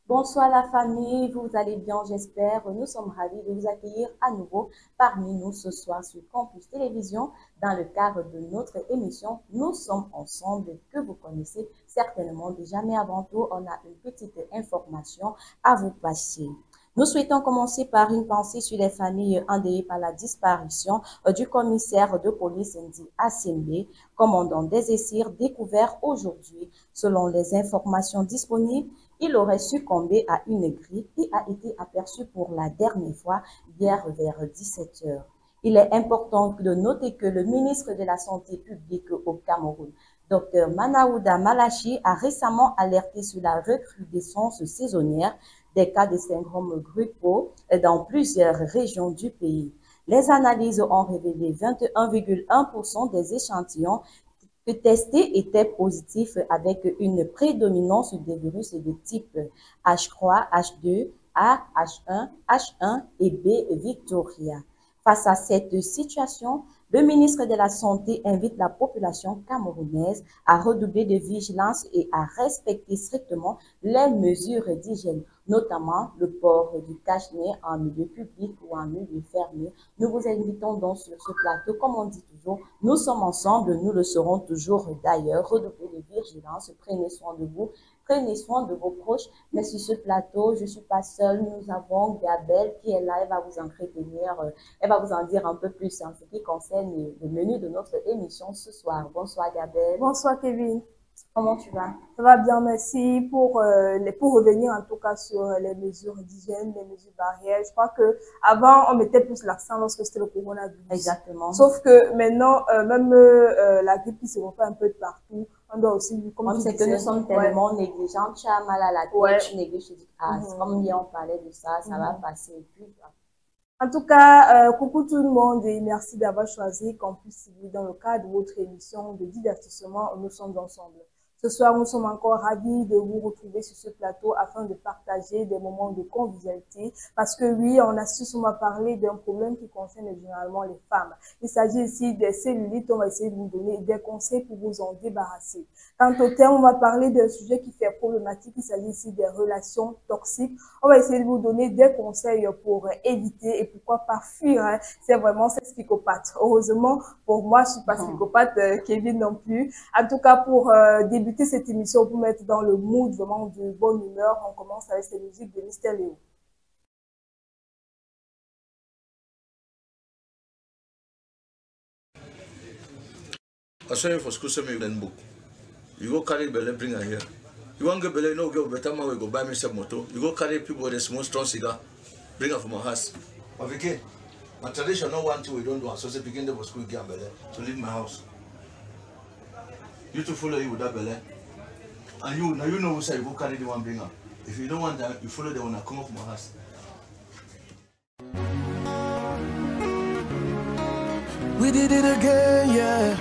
Bonsoir la famille, vous allez bien j'espère. Nous sommes ravis de vous accueillir à nouveau parmi nous ce soir sur Campus Télévision dans le cadre de notre émission Nous sommes ensemble que vous connaissez certainement déjà, mais avant tout on a une petite information à vous passer. Nous souhaitons commencer par une pensée sur les familles endeuillées par la disparition du commissaire de police Ndi Asembe, commandant des Essirs, découvert aujourd'hui. Selon les informations disponibles, il aurait succombé à une grippe et a été aperçu pour la dernière fois hier vers 17 h. Il est important de noter que le ministre de la Santé publique au Cameroun, Dr Manaouda Malachi, a récemment alerté sur la recrudescence saisonnière des cas de syndrome grippaux dans plusieurs régions du pays. Les analyses ont révélé 21,1% des échantillons testés étaient positifs avec une prédominance des virus de type H3, H2, A, H1, H1 et B Victoria. Face à cette situation, le ministre de la Santé invite la population camerounaise à redoubler de vigilance et à respecter strictement les mesures d'hygiène, notamment le port du cache-nez en milieu public ou en milieu fermé. Nous vous invitons donc sur ce plateau, comme on dit toujours, nous sommes ensemble, nous le serons toujours d'ailleurs. Redoublez de vigilance, prenez soin de vous, prenez soin de vos proches. Mais sur ce plateau, je ne suis pas seule, nous avons Gabelle qui est là, elle va vous entretenir, elle va vous en dire un peu plus en ce qui concerne le menu de notre émission ce soir. Bonsoir Gabelle. Bonsoir Kevin. Comment tu vas? Ça va bien, merci. Pour revenir en tout cas sur les mesures d'hygiène, les mesures barrières, je crois que avant on mettait plus l'accent lorsque c'était le coronavirus. Exactement. Sauf que maintenant, même la grippe qui se refait un peu de partout, on doit aussi, comme c'est que nous sommes tellement négligents, tu as mal à la tête, tu négliges, tu dis, comme hier on parlait de ça, ça va passer. Et puis, en tout cas, coucou tout le monde et merci d'avoir choisi Campus TV dans le cadre de votre émission de divertissement Nous sommes ensemble. Ce soir, nous sommes encore ravis de vous retrouver sur ce plateau afin de partager des moments de convivialité parce que oui, on a souvent parlé d'un problème qui concerne généralement les femmes. Il s'agit ici des cellulites, on va essayer de vous donner des conseils pour vous en débarrasser. Quant au thème, on va parler d'un sujet qui fait problématique, il s'agit ici des relations toxiques. On va essayer de vous donner des conseils pour éviter et pourquoi pas fuir. Hein. C'est vraiment ces psychopathes. Heureusement, pour moi, je suis pas psychopathe, Kevin non plus. En tout cas, pour débuter cette émission, pour mettre dans le mood vraiment de bonne humeur, on commence avec cette musique de Mr. Léo. I saw you for school, send me then book. You go carry Bele, bring her here. You want to get Bele, no girl, better man will go buy me some motor. You go carry people with a small strong cigar, bring her from my house. But again, my tradition, no one, two, we don't do. So they begin the school, get Bele, to leave my house. You to follow you with that Bele. And you, now you know who say you go carry the one, bring her. If you don't want that, you follow the one that come up from my house. We did it again, yeah.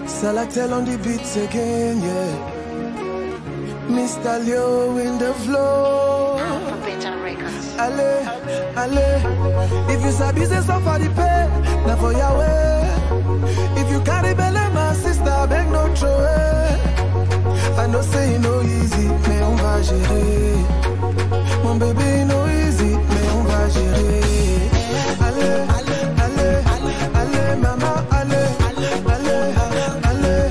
Selectel on the beats again, yeah. Mr. Leo in the flow. Ale, ale. If you sabi say suffer the pay, now for your way. If you carry belly, my sister, beg no throw it. I know say it no easy, mais on va gérer. Mon bébé no easy, mais on va gérer. Ale, ale, ale, ale, maman, ale, ale, ale,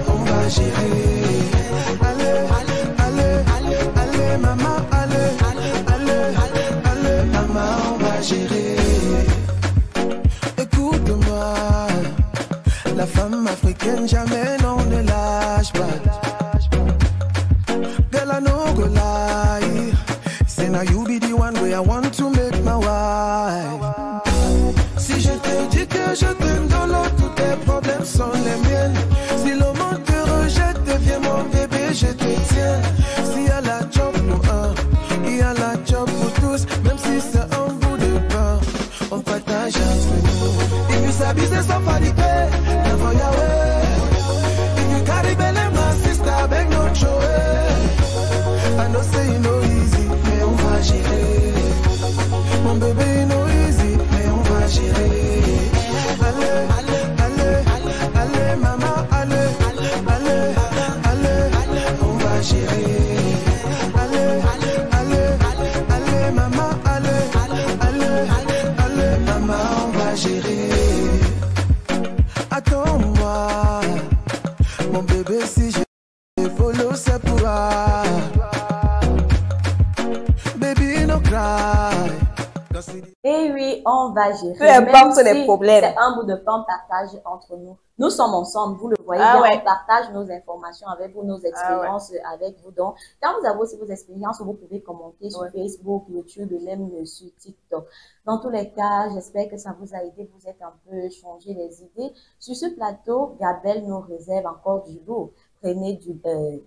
on va gérer. Ale, ale, ale, ale, maman, ale, ale, ale, maman, on va gérer. Écoute-moi, la femme africaine jamais non ne lâche pas. Girl, I no go lie. Say now you be the one way I want to make my wife. Si je te dis que je t'aime dans l'eau, tous tes problèmes sont les miennes. Si le monde te rejette, deviens mon bébé, je te tiens. S'il y a la job pour un, il y a la job pour tous. Même si c'est un bout de pain, on partage entre nous. If you sabi say somebody pay, never your way. If you carry belly, my sister, beg no throw it. I know say you know easy, mais on va gérer. Mon bébé no easy, mais on va gérer. Allez, allez, allez, allez, maman, allez, allez, allez, on va gérer. Allez, Et oui, on va gérer. Peu importe les problèmes. C'est un bout de pain partage entre nous. Nous sommes ensemble, vous le voyez Ah bien, ouais. on partage nos informations avec vous, nos expériences avec vous. Donc, quand vous avez aussi vos expériences, vous pouvez commenter sur Facebook, YouTube et même sur TikTok. Dans tous les cas, j'espère que ça vous a aidé, vous êtes un peu changé les idées. Sur ce plateau, Gabelle nous réserve encore du lourd. Prenez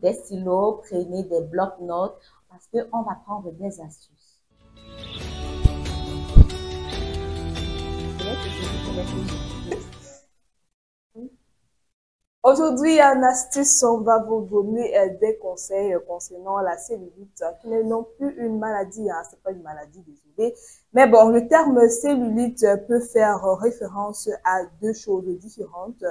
des stylos, prenez des blocs-notes parce qu'on va prendre des astuces. Aujourd'hui, en astuce, on va vous donner des conseils concernant la cellulite, qui n'est non plus une maladie, hein, c'est pas une maladie, désolé. Mais bon, le terme cellulite peut faire référence à deux choses différentes,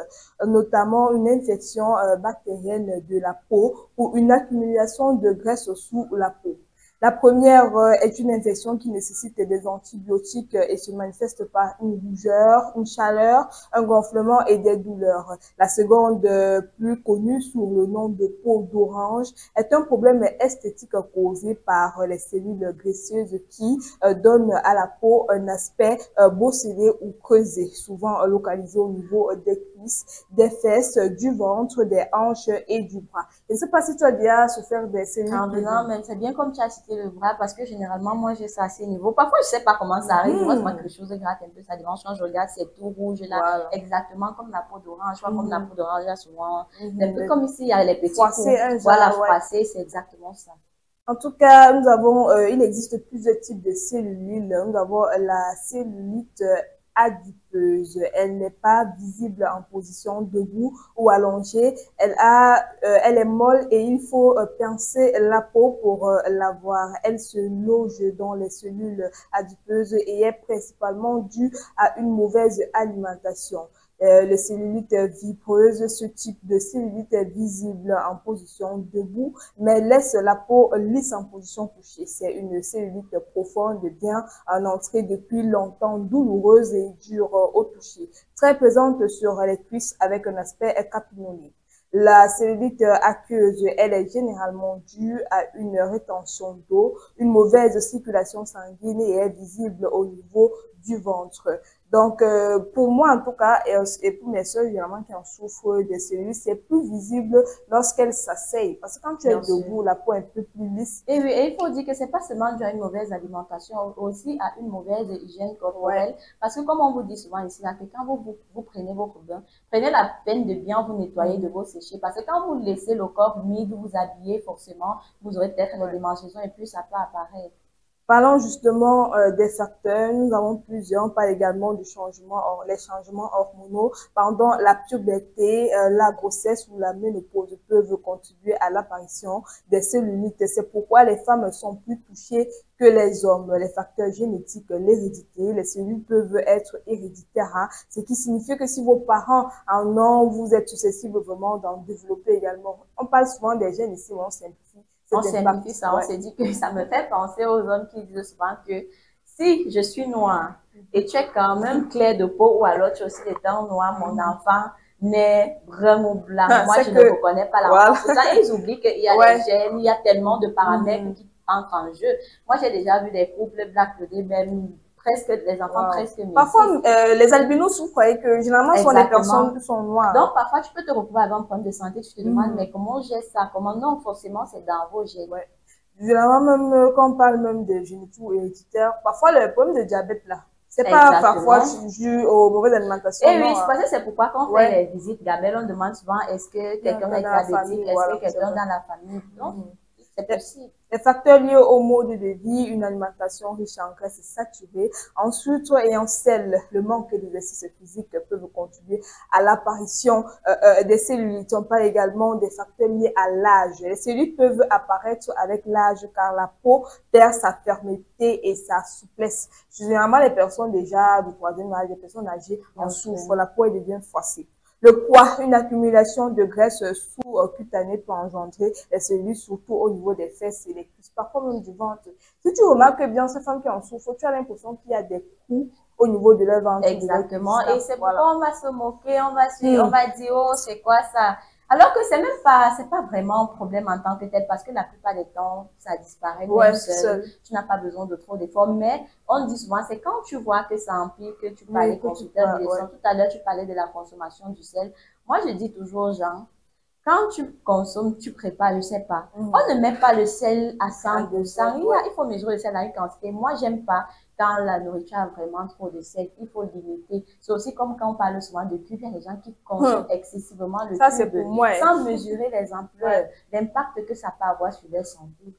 notamment une infection bactérienne de la peau ou une accumulation de graisse sous la peau. La première est une infection qui nécessite des antibiotiques et se manifeste par une rougeur, une chaleur, un gonflement et des douleurs. La seconde, plus connue sous le nom de peau d'orange, est un problème esthétique causé par les cellules graisseuses qui donnent à la peau un aspect bosselé ou creusé, souvent localisé au niveau des cuisses, des fesses, du ventre, des hanches et du bras. Je ne sais pas si tu as déjà souffert des cellules. Non, mais c'est bien comme tu as cité le bras parce que généralement, moi, j'ai ça à ces niveaux. Parfois, je sais pas comment ça arrive. Moi, quelque chose gratte un peu, ça dimanche, quand je regarde, c'est tout rouge là. Voilà. Exactement comme la peau d'orange. Je vois comme la peau d'orange là, souvent. C'est un peu comme ici, il y a les petits froissé, coups. Voilà, froissé, c'est exactement ça. En tout cas, nous avons, il existe plusieurs types de cellulites. Nous avons la cellulite adipeuse. Elle n'est pas visible en position debout ou allongée. Elle est molle et il faut pincer la peau pour la voir. Elle se loge dans les cellules adipeuses et est principalement due à une mauvaise alimentation. Les cellulites vibreuses, ce type de cellulite est visible en position debout, mais laisse la peau lisse en position couchée. C'est une cellulite profonde, bien en entrée depuis longtemps, douloureuse et dure au toucher. Très présente sur les cuisses avec un aspect capillonné. La cellulite aqueuse, elle est généralement due à une rétention d'eau, une mauvaise circulation sanguine et est visible au niveau du ventre. Donc, pour moi, en tout cas, et pour mes soeurs, généralement, qui en souffrent de cellulites, c'est plus visible lorsqu'elles s'asseyent. Parce que quand tu es debout, la peau est un peu plus lisse. Et oui, et il faut dire que c'est pas seulement dû à une mauvaise alimentation, aussi à une mauvaise hygiène corporelle. Parce que comme on vous dit souvent ici, là, que quand vous prenez votre bain, prenez la peine de bien vous nettoyer, de vous sécher. Parce que quand vous laissez le corps humide, vous habillez, forcément, vous aurez peut-être des démangeaisons et puis ça peut apparaître. Parlons justement des facteurs, nous avons plusieurs. On parle également du les changements hormonaux pendant la puberté, la grossesse ou la ménopause peuvent contribuer à l'apparition des cellulites. C'est pourquoi les femmes sont plus touchées que les hommes. Les facteurs génétiques, l'hérédité, les cellules peuvent être héréditaires, hein, ce qui signifie que si vos parents en ont, vous êtes susceptible vraiment d'en développer également. On parle souvent des gènes ici, mais on simplifie. On simplifie ça, on s'est dit que ça me fait penser aux hommes qui disent souvent que si je suis noire et tu es quand même clair de peau ou alors tu as aussi des dents noires, mon enfant naît brun ou blanc. Moi, je ne reconnais pas la peau. Pourtant, ils oublient qu'il y a des gènes, il y a tellement de paramètres qui entrent en jeu. Moi, j'ai déjà vu des couples black même presque les enfants presque métis. Parfois, les albinos, vous croyez que généralement ce sont des personnes qui sont noires. Donc, parfois, tu peux te retrouver avec un problème de santé, tu te demandes, mais comment j'ai ça? Comment? Non, forcément, c'est dans vos gènes. Ouais. Généralement, même quand on parle même de génétique ou héréditaire, parfois le problème de diabète là, c'est pas parfois dû aux mauvaises alimentations. Et oui, je pense que c'est pourquoi quand on fait les visites, Gabelle, on demande souvent est-ce que quelqu'un est diabétique, est-ce que quelqu'un dans la famille? Non. C'est possible. Les facteurs liés au mode de vie, une alimentation riche en graisses saturées, en sucre et en sel, le manque d'exercice physique peuvent contribuer à l'apparition des cellulites. On parle également des facteurs liés à l'âge. Les cellulites peuvent apparaître avec l'âge car la peau perd sa fermeté et sa souplesse. Généralement, les personnes déjà du troisième âge, les personnes âgées en souffrent, la peau devient froissée. Le poids, une accumulation de graisse sous-cutanée peut engendrer les cellulites, surtout au niveau des fesses et des cuisses, parfois même du ventre. Si tu remarques bien, ces femmes qui en souffrent, tu as l'impression qu'il y a des coups au niveau de leur ventre. Exactement. Et c'est pourquoi on va se moquer, on va dire, oh, c'est quoi ça? Alors que c'est pas vraiment un problème en tant que tel, parce que la plupart des temps, ça disparaît même seul. Tu n'as pas besoin de trop d'efforts, mais on dit souvent, c'est quand tu vois que ça empire, que tu parlais consulter de leçon. Tout à l'heure, tu parlais de la consommation du sel. Moi, je dis toujours aux gens, quand tu consommes, tu prépares, je sais pas. On ne met pas le sel à 100%. Il faut mesurer le sel à une quantité. Moi, j'aime pas quand la nourriture a vraiment trop de sel. Il faut limiter. C'est aussi comme quand on parle souvent de cube. Il y a des gens qui consomment excessivement le cube sans mesurer les ampleurs, l'impact que ça peut avoir sur leur santé.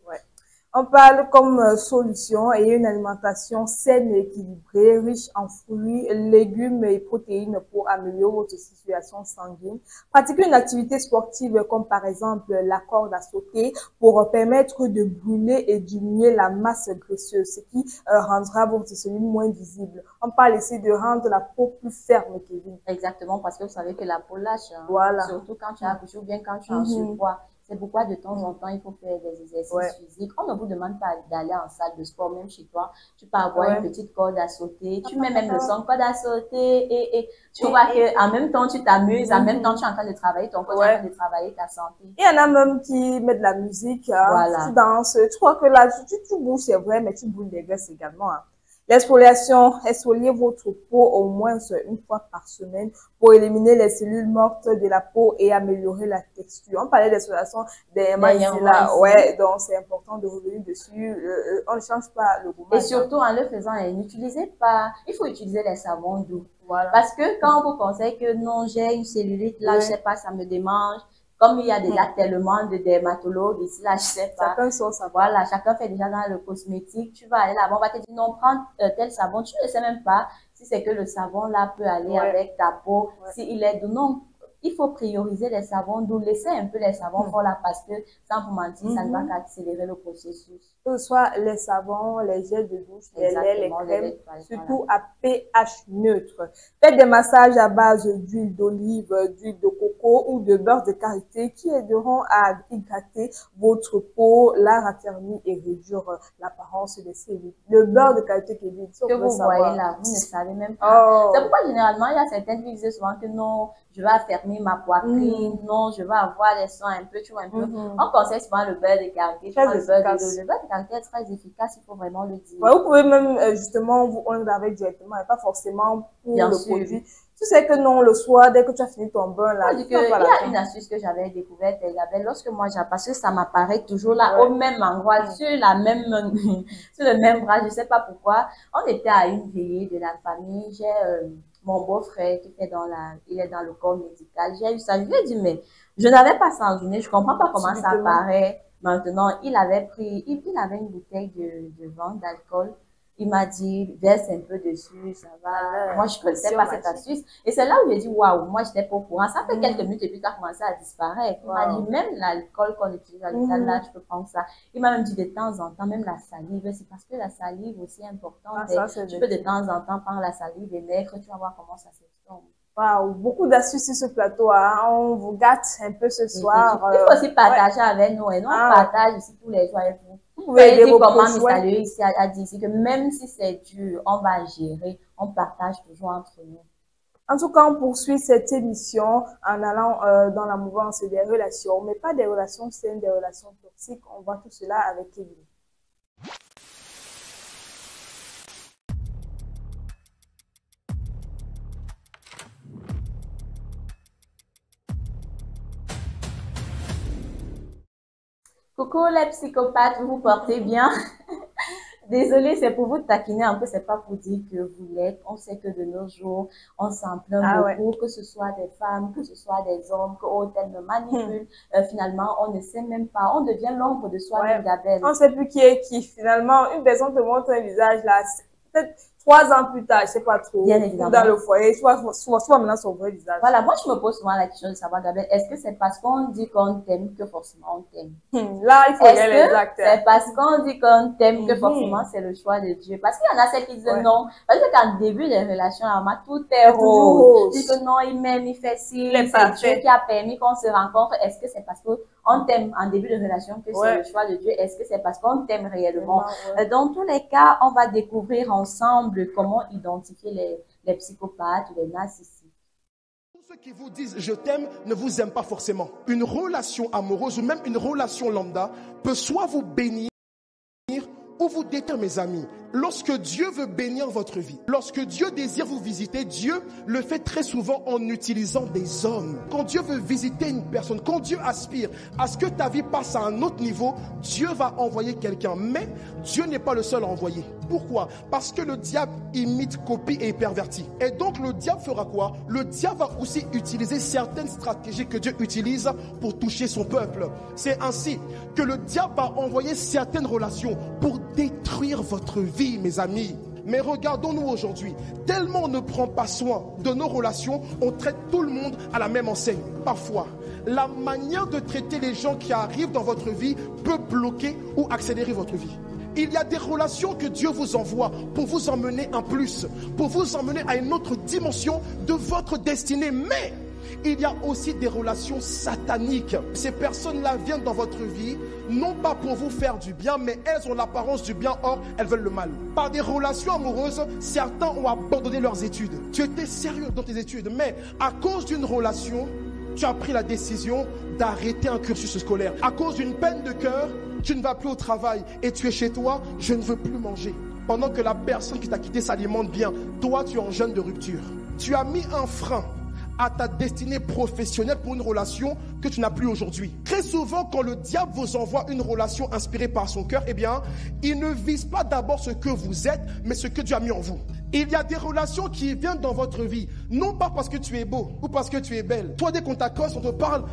On parle comme solution et une alimentation saine et équilibrée, riche en fruits, légumes et protéines pour améliorer votre situation sanguine. Pratiquez une activité sportive comme par exemple la corde à sauter pour permettre de brûler et diminuer la masse graisseuse, ce qui rendra votre cellule moins visible. On parle ici de rendre la peau plus ferme, Kevin. Exactement, parce que vous savez que la peau lâche, hein, voilà. Surtout quand tu as accouché ou bien quand tu as un surpoids. C'est pourquoi de temps en temps, il faut faire des exercices physiques. On ne vous demande pas d'aller en salle de sport, même chez toi. Tu peux avoir une petite corde à sauter. Tu mets même le son corde à sauter et tu vois qu'en même temps, tu t'amuses. En même temps, tu es en train de travailler ton corps, tu es en train de travailler ta santé. Il y en a même qui mettent de la musique, tu danses. Tu crois que là, tu bouges, c'est vrai, mais tu bouges des graisses également. L'exfoliation, exfoliez votre peau au moins une fois par semaine pour éliminer les cellules mortes de la peau et améliorer la texture. On parlait d'exfoliation des mains là, donc c'est important de revenir dessus. On ne change pas le gommage. Et surtout en le faisant, n'utilisez pas, il faut utiliser les savons doux. Parce que quand on vous conseille que non, j'ai une cellulite là, je sais pas, ça me démange. Comme il y a déjà tellement de dermatologues ici, là, je sais pas. Chacun son savon. Voilà, chacun fait déjà dans le cosmétique. Tu vas aller là-bas, on va te dire non, prends tel savon. Tu ne sais même pas si c'est que le savon là peut aller avec ta peau, s'il est doux. Non, il faut prioriser les savons doux. Laissez un peu les savons forts là parce que, sans vous mentir, ça ne va qu'accélérer le processus. Que ce soit les savons, les gels de douche, les laits, les crèmes, surtout à pH neutre. Faites des massages à base d'huile d'olive, d'huile de coco ou de beurre de karité qui aideront à hydrater votre peau, la raffermir et réduire l'apparence des cellules. Le beurre de karité que vous voyez là, vous ne savez même pas. C'est pourquoi généralement, il y a certaines qui disent souvent que non, je vais affermir ma poitrine, non, je vais avoir les seins un peu, tu vois un peu. On conseille souvent le beurre de karité. Le beurre de karité est très efficace, il faut vraiment le dire. Vous pouvez même justement vous oindre avec directement et pas forcément pour le produit. Tu sais que non, le soir, dès que tu as fini ton bain là. Il y a une astuce que j'avais découverte, Isabelle, lorsque moi parce que ça m'apparaît toujours là, au même endroit, sur le même bras, je sais pas pourquoi. On était à une veillée de la famille, j'ai mon beau-frère qui fait il est dans le corps médical. J'ai eu ça, je lui ai dit, mais je n'avais pas ça en journée, je comprends pas comment ça apparaît. Maintenant, il avait une bouteille de vin, d'alcool. Il m'a dit, verse un peu dessus, ça va. Moi, je ne connaissais pas cette astuce. Et c'est là où j'ai dit, waouh, moi, je n'étais pas au courant. Ça fait quelques minutes et puis ça a commencé à disparaître. Il m'a dit, même l'alcool qu'on utilise à l'hôpital, là, tu peux prendre ça. Il m'a même dit de temps en temps, même la salive. C'est parce que la salive aussi est importante. Tu peux de temps en temps prendre la salive et mettre, tu vas voir comment ça s'extombe. Wow, beaucoup d'astuces sur ce plateau, hein. On vous gâte un peu ce soir. Il faut aussi partager avec nous et nous on partage ici tous les jours avec vous. Vous pouvez aider vos comment Mr. Léo ici a dit ici que même si c'est dur, on va gérer, on partage toujours entre nous. En tout cas, on poursuit cette émission en allant dans la mouvance des relations, mais pas des relations saines, des relations toxiques. On voit tout cela avec Kevin. Coucou les psychopathes, vous vous portez bien? Désolée, c'est pour vous taquiner un peu, c'est pas pour dire que vous l'êtes. On sait que de nos jours, on s'en plaint beaucoup, que ce soit des femmes, que ce soit des hommes, qu'elles me manipulent. Finalement, on ne sait même pas, on devient l'ombre de soi-même, Gabelle. On ne sait plus qui est qui. Finalement, une personne te montre un visage là, peut-être 3 ans plus tard, je sais pas trop, bien évidemment, dans le foyer, soit maintenant son vrai visage. Voilà, moi je me pose souvent la question de savoir, Gabriel, est-ce que c'est parce qu'on dit qu'on t'aime que forcément on t'aime? Là, il faut regarder les actes. C'est parce qu'on dit qu'on t'aime que forcément c'est le choix de Dieu? Parce qu'il y en a celles qui disent non. Parce que qu'en début des relations, tout est rose. Ils disent que non, il m'aime, il fait ci, c'est Dieu qui a permis qu'on se rencontre. Est-ce que c'est parce qu'on t'aime en début de relation que c'est le choix de Dieu? Est-ce que c'est parce qu'on t'aime réellement? Dans tous les cas, on va découvrir ensemble comment identifier les psychopathes ou les narcissiques. Ceux qui vous disent « je t'aime » ne vous aiment pas forcément. Une relation amoureuse ou même une relation lambda peut soit vous bénir ou vous détruire, mes amis. Lorsque Dieu veut bénir votre vie, lorsque Dieu désire vous visiter, Dieu le fait très souvent en utilisant des hommes. Quand Dieu veut visiter une personne, quand Dieu aspire à ce que ta vie passe à un autre niveau, Dieu va envoyer quelqu'un. Mais Dieu n'est pas le seul à envoyer. Pourquoi? Parce que le diable imite, copie et pervertit. Et donc le diable fera quoi? Le diable va aussi utiliser certaines stratégies que Dieu utilise pour toucher son peuple. C'est ainsi que le diable va envoyer certaines relations pour détruire votre vie, mes amis. Mais regardons-nous aujourd'hui, tellement on ne prend pas soin de nos relations, on traite tout le monde à la même enseigne. Parfois, la manière de traiter les gens qui arrivent dans votre vie peut bloquer ou accélérer votre vie. Il y a des relations que Dieu vous envoie pour vous emmener un plus, pour vous emmener à une autre dimension de votre destinée. Mais il y a aussi des relations sataniques. Ces personnes-là viennent dans votre vie, non pas pour vous faire du bien, mais elles ont l'apparence du bien, or elles veulent le mal. Par des relations amoureuses, certains ont abandonné leurs études. Tu étais sérieux dans tes études, mais à cause d'une relation, tu as pris la décision d'arrêter un cursus scolaire. À cause d'une peine de cœur, tu ne vas plus au travail et tu es chez toi, je ne veux plus manger. Pendant que la personne qui t'a quitté s'alimente bien, toi tu es en jeûne de rupture. Tu as mis un frein à ta destinée professionnelle pour une relation que tu n'as plus aujourd'hui. Très souvent, quand le diable vous envoie une relation inspirée par son cœur, eh bien, il ne vise pas d'abord ce que vous êtes, mais ce que Dieu a mis en vous. Il y a des relations qui viennent dans votre vie, non pas parce que tu es beau ou parce que tu es belle. Toi, dès qu'on t'accoste, on te parle,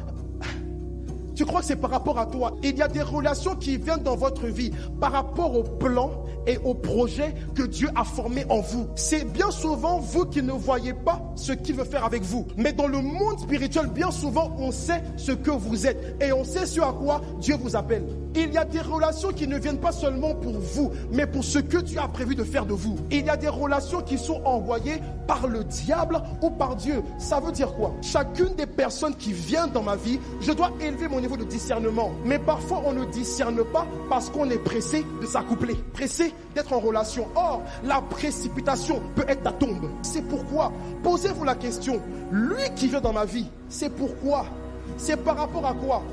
tu crois que c'est par rapport à toi. Il y a des relations qui viennent dans votre vie par rapport au plan et au projet que Dieu a formé en vous. C'est bien souvent vous qui ne voyez pas ce qu'il veut faire avec vous. Mais dans le monde spirituel, bien souvent, on sait ce que vous êtes et on sait ce à quoi Dieu vous appelle. Il y a des relations qui ne viennent pas seulement pour vous, mais pour ce que Dieu a prévu de faire de vous. Il y a des relations qui sont envoyées par le diable ou par Dieu. Ça veut dire quoi? Chacune des personnes qui viennent dans ma vie, je dois élever mon niveau de discernement. Mais parfois, on ne discerne pas parce qu'on est pressé de s'accoupler, pressé d'être en relation. Or, la précipitation peut être ta tombe. C'est pourquoi, posez-vous la question, lui qui vient dans ma vie, c'est pourquoi? C'est par rapport à quoi?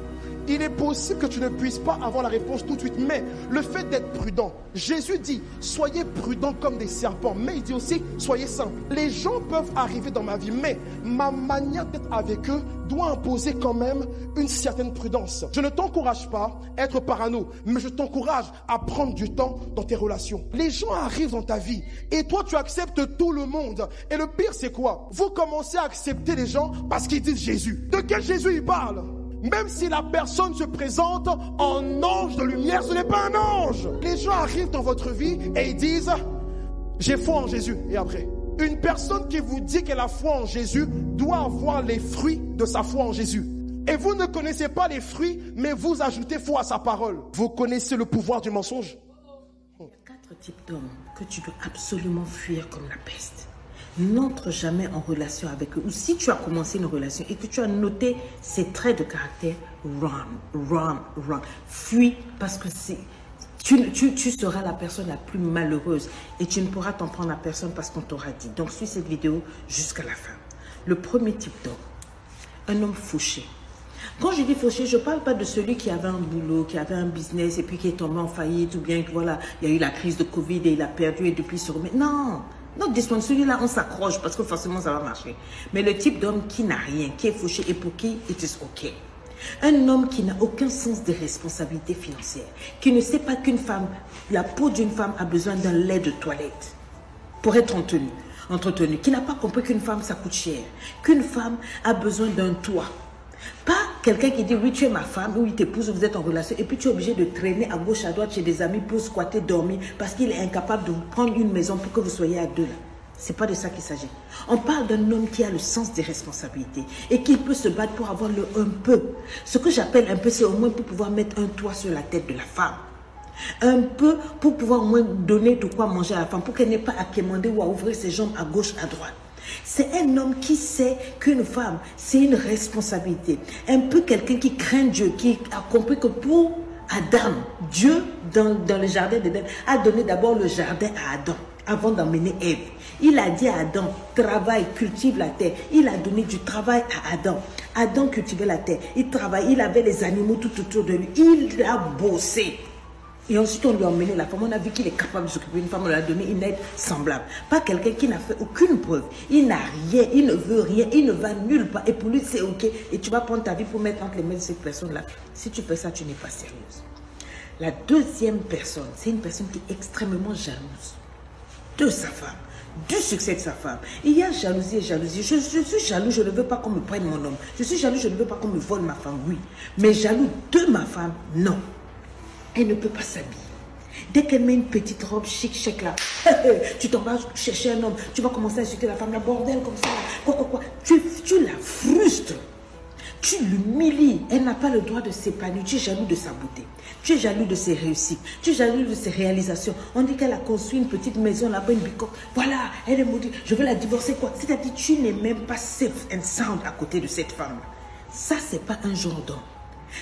Il est possible que tu ne puisses pas avoir la réponse tout de suite, mais le fait d'être prudent, Jésus dit, soyez prudents comme des serpents, mais il dit aussi, soyez simples. Les gens peuvent arriver dans ma vie, mais ma manière d'être avec eux doit imposer quand même une certaine prudence. Je ne t'encourage pas à être parano, mais je t'encourage à prendre du temps dans tes relations. Les gens arrivent dans ta vie et toi tu acceptes tout le monde. Et le pire c'est quoi? Vous commencez à accepter les gens parce qu'ils disent Jésus. De quel Jésus ils parlent? Même si la personne se présente en ange de lumière, ce n'est pas un ange. Les gens arrivent dans votre vie et ils disent « j'ai foi en Jésus ». Et après, une personne qui vous dit qu'elle a foi en Jésus doit avoir les fruits de sa foi en Jésus. Et vous ne connaissez pas les fruits, mais vous ajoutez foi à sa parole. Vous connaissez le pouvoir du mensonge. Il y a 4 types d'hommes que tu dois absolument fuir comme la peste. N'entre jamais en relation avec eux. Ou si tu as commencé une relation et que tu as noté ces traits de caractère, run. Fuis parce que tu seras la personne la plus malheureuse et tu ne pourras t'en prendre à personne parce qu'on t'aura dit. Donc suis cette vidéo jusqu'à la fin. Le premier type d'homme, un homme fauché. Quand je dis fauché, je ne parle pas de celui qui avait un boulot, qui avait un business et puis qui est tombé en faillite ou bien que voilà, il y a eu la crise de Covid et il a perdu et depuis il se remet. Non. Donc, celui-là, on s'accroche parce que forcément, ça va marcher. Mais le type d'homme qui n'a rien, qui est fauché et pour qui it is OK. Un homme qui n'a aucun sens de responsabilité financière, qui ne sait pas qu'une femme, la peau d'une femme a besoin d'un lait de toilette pour être entretenu, qui n'a pas compris qu'une femme, ça coûte cher, qu'une femme a besoin d'un toit. Pas quelqu'un qui dit oui tu es ma femme, oui t'épouse, vous êtes en relation et puis tu es obligé de traîner à gauche à droite chez des amis pour squatter, dormir parce qu'il est incapable de vous prendre une maison pour que vous soyez à deux là. C'est pas de ça qu'il s'agit. On parle d'un homme qui a le sens des responsabilités et qui peut se battre pour avoir le un peu. Ce que j'appelle un peu, c'est au moins pour pouvoir mettre un toit sur la tête de la femme. Un peu pour pouvoir au moins donner de quoi manger à la femme, pour qu'elle n'ait pas à quémander ou à ouvrir ses jambes à gauche, à droite. C'est un homme qui sait qu'une femme, c'est une responsabilité. Un peu quelqu'un qui craint Dieu, qui a compris que pour Adam, Dieu, dans le jardin d'Éden, a donné d'abord le jardin à Adam. avant d'emmener Ève. Il a dit à Adam, travaille, cultive la terre. Il a donné du travail à Adam. Adam cultivait la terre. Il travaillait, il avait les animaux tout autour de lui. Il a bossé. Et ensuite, on lui a emmené la femme. On a vu qu'il est capable de s'occuper d'une femme. On lui a donné une aide semblable. Pas quelqu'un qui n'a fait aucune preuve. Il n'a rien, il ne veut rien, il ne va nulle part. Et pour lui, c'est OK. Et tu vas prendre ta vie pour mettre entre les mains de cette personne-là. Si tu fais ça, tu n'es pas sérieuse. La deuxième personne, c'est une personne qui est extrêmement jalouse de sa femme, du succès de sa femme. Il y a jalousie et jalousie. Je suis jaloux, je ne veux pas qu'on me prenne mon homme. Je suis jaloux, je ne veux pas qu'on me vole ma femme, oui. Mais jaloux de ma femme, non. Elle ne peut pas s'habiller. Dès qu'elle met une petite robe chic, chic là, tu t'en vas chercher un homme, tu vas commencer à insulter la femme, la bordel comme ça, quoi. Tu la frustres. Tu l'humilies. Elle n'a pas le droit de s'épanouir. Tu es jaloux de sa beauté. Tu es jaloux de ses réussites. Tu es jaloux de ses réalisations. On dit qu'elle a construit une petite maison là-bas, une bicoque. Voilà, elle est maudite. Je veux la divorcer, quoi. C'est-à-dire, tu n'es même pas safe and sound à côté de cette femme. Ça, c'est pas un genre d'homme.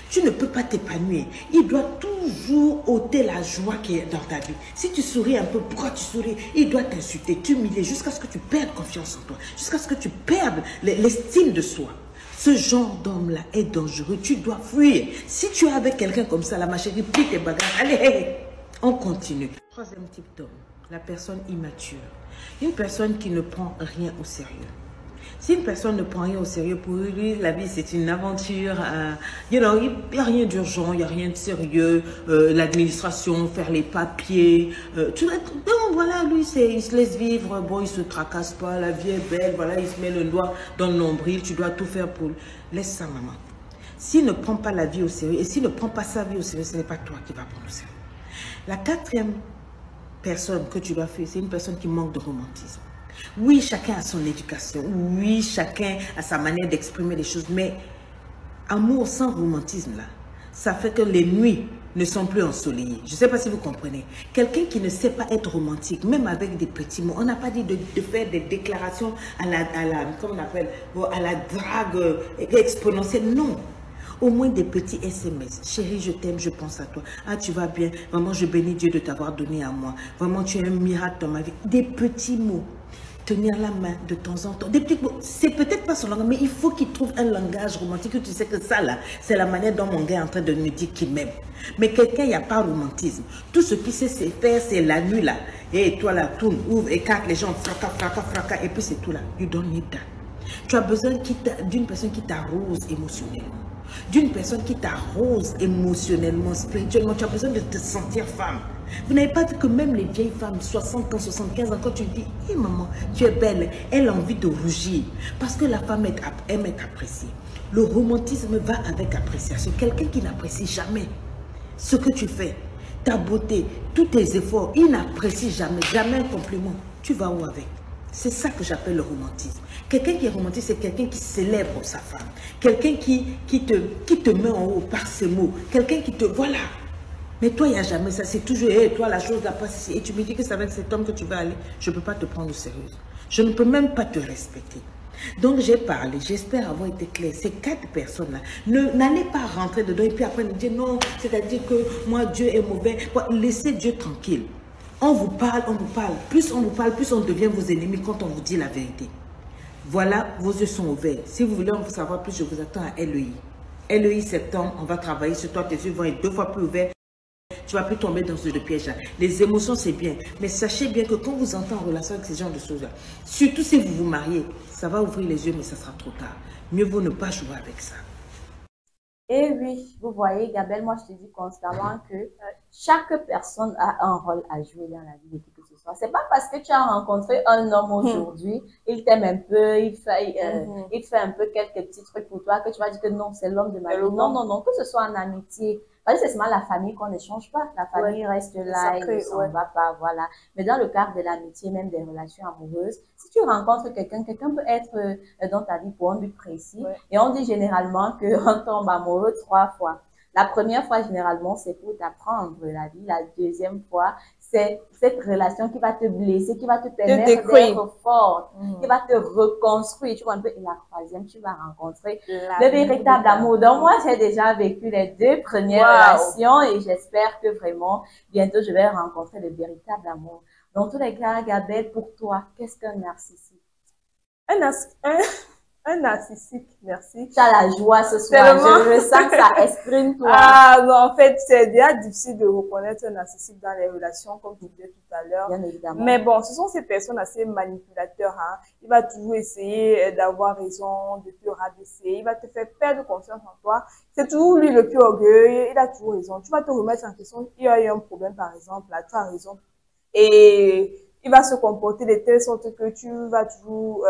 Tu ne peux pas t'épanouir. Il doit toujours ôter la joie qui est dans ta vie. Si tu souris un peu, pourquoi tu souris? Il doit t'insulter, t'humilier jusqu'à ce que tu perdes confiance en toi. Jusqu'à ce que tu perdes l'estime de soi. Ce genre d'homme-là est dangereux. Tu dois fuir. Si tu es avec quelqu'un comme ça, ma chérie, plie tes bagages. Allez, on continue. Troisième type d'homme, la personne immature. Une personne qui ne prend rien au sérieux. Si une personne ne prend rien au sérieux, pour lui, la vie, c'est une aventure. Il n'y a rien d'urgent, il n'y a rien de sérieux. L'administration, faire les papiers. Donc, voilà, lui, il se laisse vivre. Bon, il ne se tracasse pas. La vie est belle. Voilà, il se met le doigt dans le nombril. Tu dois tout faire pour lui. Laisse ça, maman. S'il ne prend pas la vie au sérieux, et s'il ne prend pas sa vie au sérieux, ce n'est pas toi qui vas prendre au sérieux. La quatrième personne que tu dois faire, c'est une personne qui manque de romantisme. Oui, chacun a son éducation. Oui, chacun a sa manière d'exprimer les choses. Mais amour sans romantisme, là, ça fait que les nuits ne sont plus ensoleillées. Je ne sais pas si vous comprenez. Quelqu'un qui ne sait pas être romantique, même avec des petits mots, on n'a pas dit de faire des déclarations comment on appelle, à la drague exponentielle. Non. Au moins des petits SMS. Chérie, je t'aime, je pense à toi. Ah, tu vas bien. Vraiment, je bénis Dieu de t'avoir donné à moi. Vraiment, tu es un miracle dans ma vie. Des petits mots. Tenir la main de temps en temps. Des petits mots. C'est peut-être pas son langage, mais il faut qu'il trouve un langage romantique. Tu sais que ça, là, c'est la manière dont mon gars est en train de me dire qu'il m'aime. Mais quelqu'un, il n'y a pas de romantisme. Tout ce qu'il sait faire, c'est la nuit, là. Et toi, là, tourne, ouvre, écarte les gens, fracas. Et puis, c'est tout, là. You don't need that. Tu as besoin d'une personne qui t'arrose émotionnellement. D'une personne qui t'arrose émotionnellement, spirituellement. Tu as besoin de te sentir femme. Vous n'avez pas vu que même les vieilles femmes, 60 ans, 75 ans, quand tu dis, hé maman, tu es belle, elle a envie de rougir. Parce que la femme aime être appréciée. Le romantisme va avec appréciation. Quelqu'un qui n'apprécie jamais ce que tu fais, ta beauté, tous tes efforts, il n'apprécie jamais un compliment. Tu vas où avec? C'est ça que j'appelle le romantisme. Quelqu'un qui est romantique, c'est quelqu'un qui célèbre sa femme. Quelqu'un qui te met en haut par ses mots. Quelqu'un qui te... Voilà. Mais toi, il n'y a jamais ça. C'est toujours, hey, toi, la chose n'a pas cessé. Et tu me dis que c'est avec cet homme que tu vas aller. Je ne peux pas te prendre au sérieux. Je ne peux même pas te respecter. Donc, j'ai parlé. J'espère avoir été clair. Ces 4 personnes-là, n'allez pas rentrer dedans et puis après nous dire non, c'est-à-dire que moi, Dieu est mauvais. Laissez Dieu tranquille. On vous parle, on vous parle. Plus on vous parle, plus on devient vos ennemis quand on vous dit la vérité. Voilà, vos yeux sont ouverts. Si vous voulez en savoir plus, je vous attends à LEI. LEI septembre, on va travailler sur toi. Tes yeux vont être 2 fois plus ouverts. Tu ne vas plus tomber dans ce piège-là. Les émotions, c'est bien. Mais sachez bien que quand vous entrez en relation avec ces genres de choses-là, surtout si vous vous mariez, ça va ouvrir les yeux, mais ça sera trop tard. Mieux vaut ne pas jouer avec ça. Et oui, vous voyez, Gabelle, moi je te dis constamment que chaque personne a un rôle à jouer dans la vie de qui que ce soit. C'est pas parce que tu as rencontré un homme aujourd'hui, il t'aime un peu, il fait un peu quelques petits trucs pour toi, que tu vas dire que non, c'est l'homme de ma vie. Non, que ce soit en amitié. Parce que c'est seulement la famille qu'on n'échange pas. La famille reste là, elle ne s'en va pas, voilà. Mais dans le cadre de l'amitié, même des relations amoureuses, si tu rencontres quelqu'un peut être dans ta vie pour un but précis. Et on dit généralement qu'on tombe amoureux 3 fois. La première fois, généralement, c'est pour t'apprendre la vie. La deuxième fois, c'est cette relation qui va te blesser, qui va te permettre d'être forte, qui va te reconstruire. Tu vois un peu. Et la troisième, tu vas rencontrer le véritable amour. Donc, moi, j'ai déjà vécu les 2 premières relations et j'espère que vraiment, bientôt, je vais rencontrer le véritable amour. Dans tous les cas, Gabelle, pour toi, qu'est-ce qu'un narcissique? Un narcissique, merci. Tu as la joie ce soir. Tellement. Je sens que ça exprime toi. Ah, non, en fait, c'est déjà difficile de reconnaître un narcissique dans les relations, comme tu disais tout à l'heure. Bien évidemment. Mais bon, ce sont ces personnes assez manipulateurs, hein. Il va toujours essayer d'avoir raison, de te rabaisser. Il va te faire perdre confiance en toi. C'est toujours lui le plus orgueilleux. Il a toujours raison. Tu vas te remettre en question. Il y a eu un problème, par exemple, là, tu as raison. Et il va se comporter de telle sorte que tu vas toujours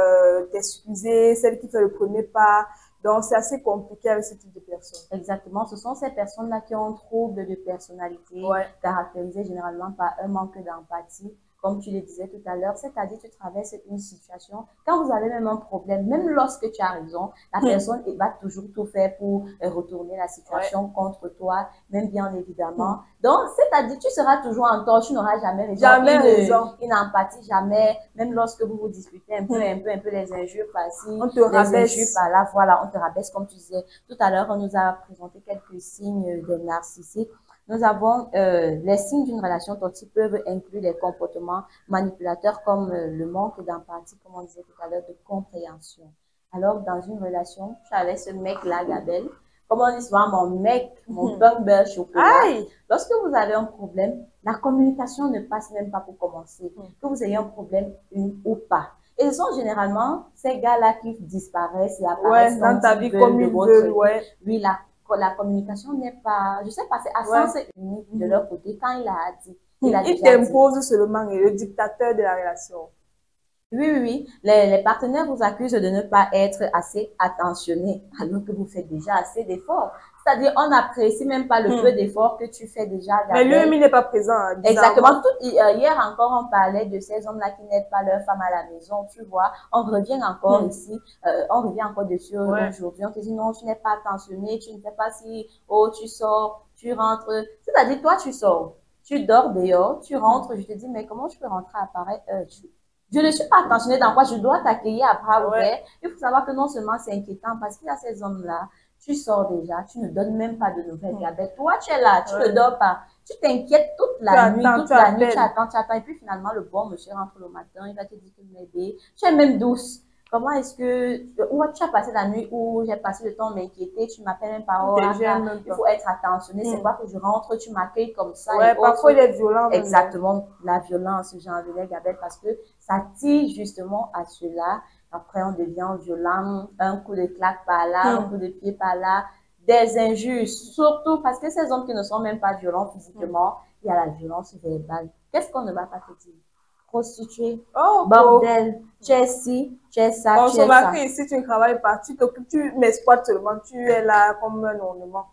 t'excuser, celle qui fait le premier pas. Donc, c'est assez compliqué avec ce type de personnes. Exactement. Ce sont ces personnes-là qui ont un trouble de personnalité, caractérisé généralement par un manque d'empathie. Comme tu le disais tout à l'heure, c'est-à-dire tu traverses une situation, quand vous avez même un problème, même lorsque tu as raison, la personne va toujours tout faire pour retourner la situation contre toi, même bien évidemment. Donc, c'est-à-dire tu seras toujours en tort, tu n'auras jamais raison. Jamais raison. Une empathie, jamais, même lorsque vous vous disputez un peu les injures par-ci, on te rabaisse. Les injures par-là, voilà, on te rabaisse comme tu disais. Tout à l'heure, on nous a présenté quelques signes des narcissiques. Nous avons les signes d'une relation toxique peuvent inclure des comportements manipulateurs comme le manque d'empathie, comme on disait tout à l'heure, de compréhension. Alors, dans une relation, tu avais ce mec-là, Gabelle, comme on dit souvent, mon mec, mon beurre chocolat. Aïe. Lorsque vous avez un problème, la communication ne passe même pas pour commencer. Que vous ayez un problème ou pas. Et ce sont généralement ces gars-là qui disparaissent et apparaissent dans ta vie comme ils veulent, Oui, la communication n'est pas, je sais pas, c'est à sens unique de leur côté. Quand il a dit, il t'impose seulement, il est le dictateur de la relation. Oui. Les partenaires vous accusent de ne pas être assez attentionnés, alors que vous faites déjà assez d'efforts. C'est-à-dire, on n'apprécie même pas le peu d'efforts que tu fais déjà. Mais lui, il n'est pas présent. Exactement. Hier encore, on parlait de ces hommes-là qui n'aident pas leur femme à la maison, tu vois. On revient encore ici, on revient encore dessus aujourd'hui. On te dit non, tu n'es pas attentionné, tu ne sais pas si, tu sors, tu rentres. C'est-à-dire, toi, tu sors, tu dors dehors, tu rentres, je te dis, mais comment je peux rentrer à pareille heure? Je ne suis pas attentionnée dans quoi je dois t'accueillir à bras ouverts. Il faut savoir que non seulement c'est inquiétant parce qu'il y a ces hommes-là, tu sors déjà, tu ne donnes même pas de nouvelles, Gabelle. Toi, tu es là, tu ne dors pas. Tu t'inquiètes toute la nuit, tu attends. Et puis finalement, le bon monsieur rentre le matin, il va te dire que bébé, tu es même douce. Comment est-ce que, où tu as passé la nuit, où j'ai passé le temps à m'inquiéter, tu m'appelles même pas, il faut être attentionné, c'est quoi que je rentre, tu m'accueilles comme ça. Parfois il est violent. Exactement, la violence, j'en venais, Gabelle, parce que ça tire justement à cela. Après, on devient violent, un coup de claque par là, un coup de pied par là, des injures, surtout parce que ces hommes qui ne sont même pas violents physiquement, il y a la violence verbale. Qu'est-ce qu'on ne va pas te dire? Prostituée, bordel, tu es ci, tu es ça, tu es ça. Ici, tu ne travailles pas, tu t'occupes, tu m'exploites seulement, tu es là comme un ornement.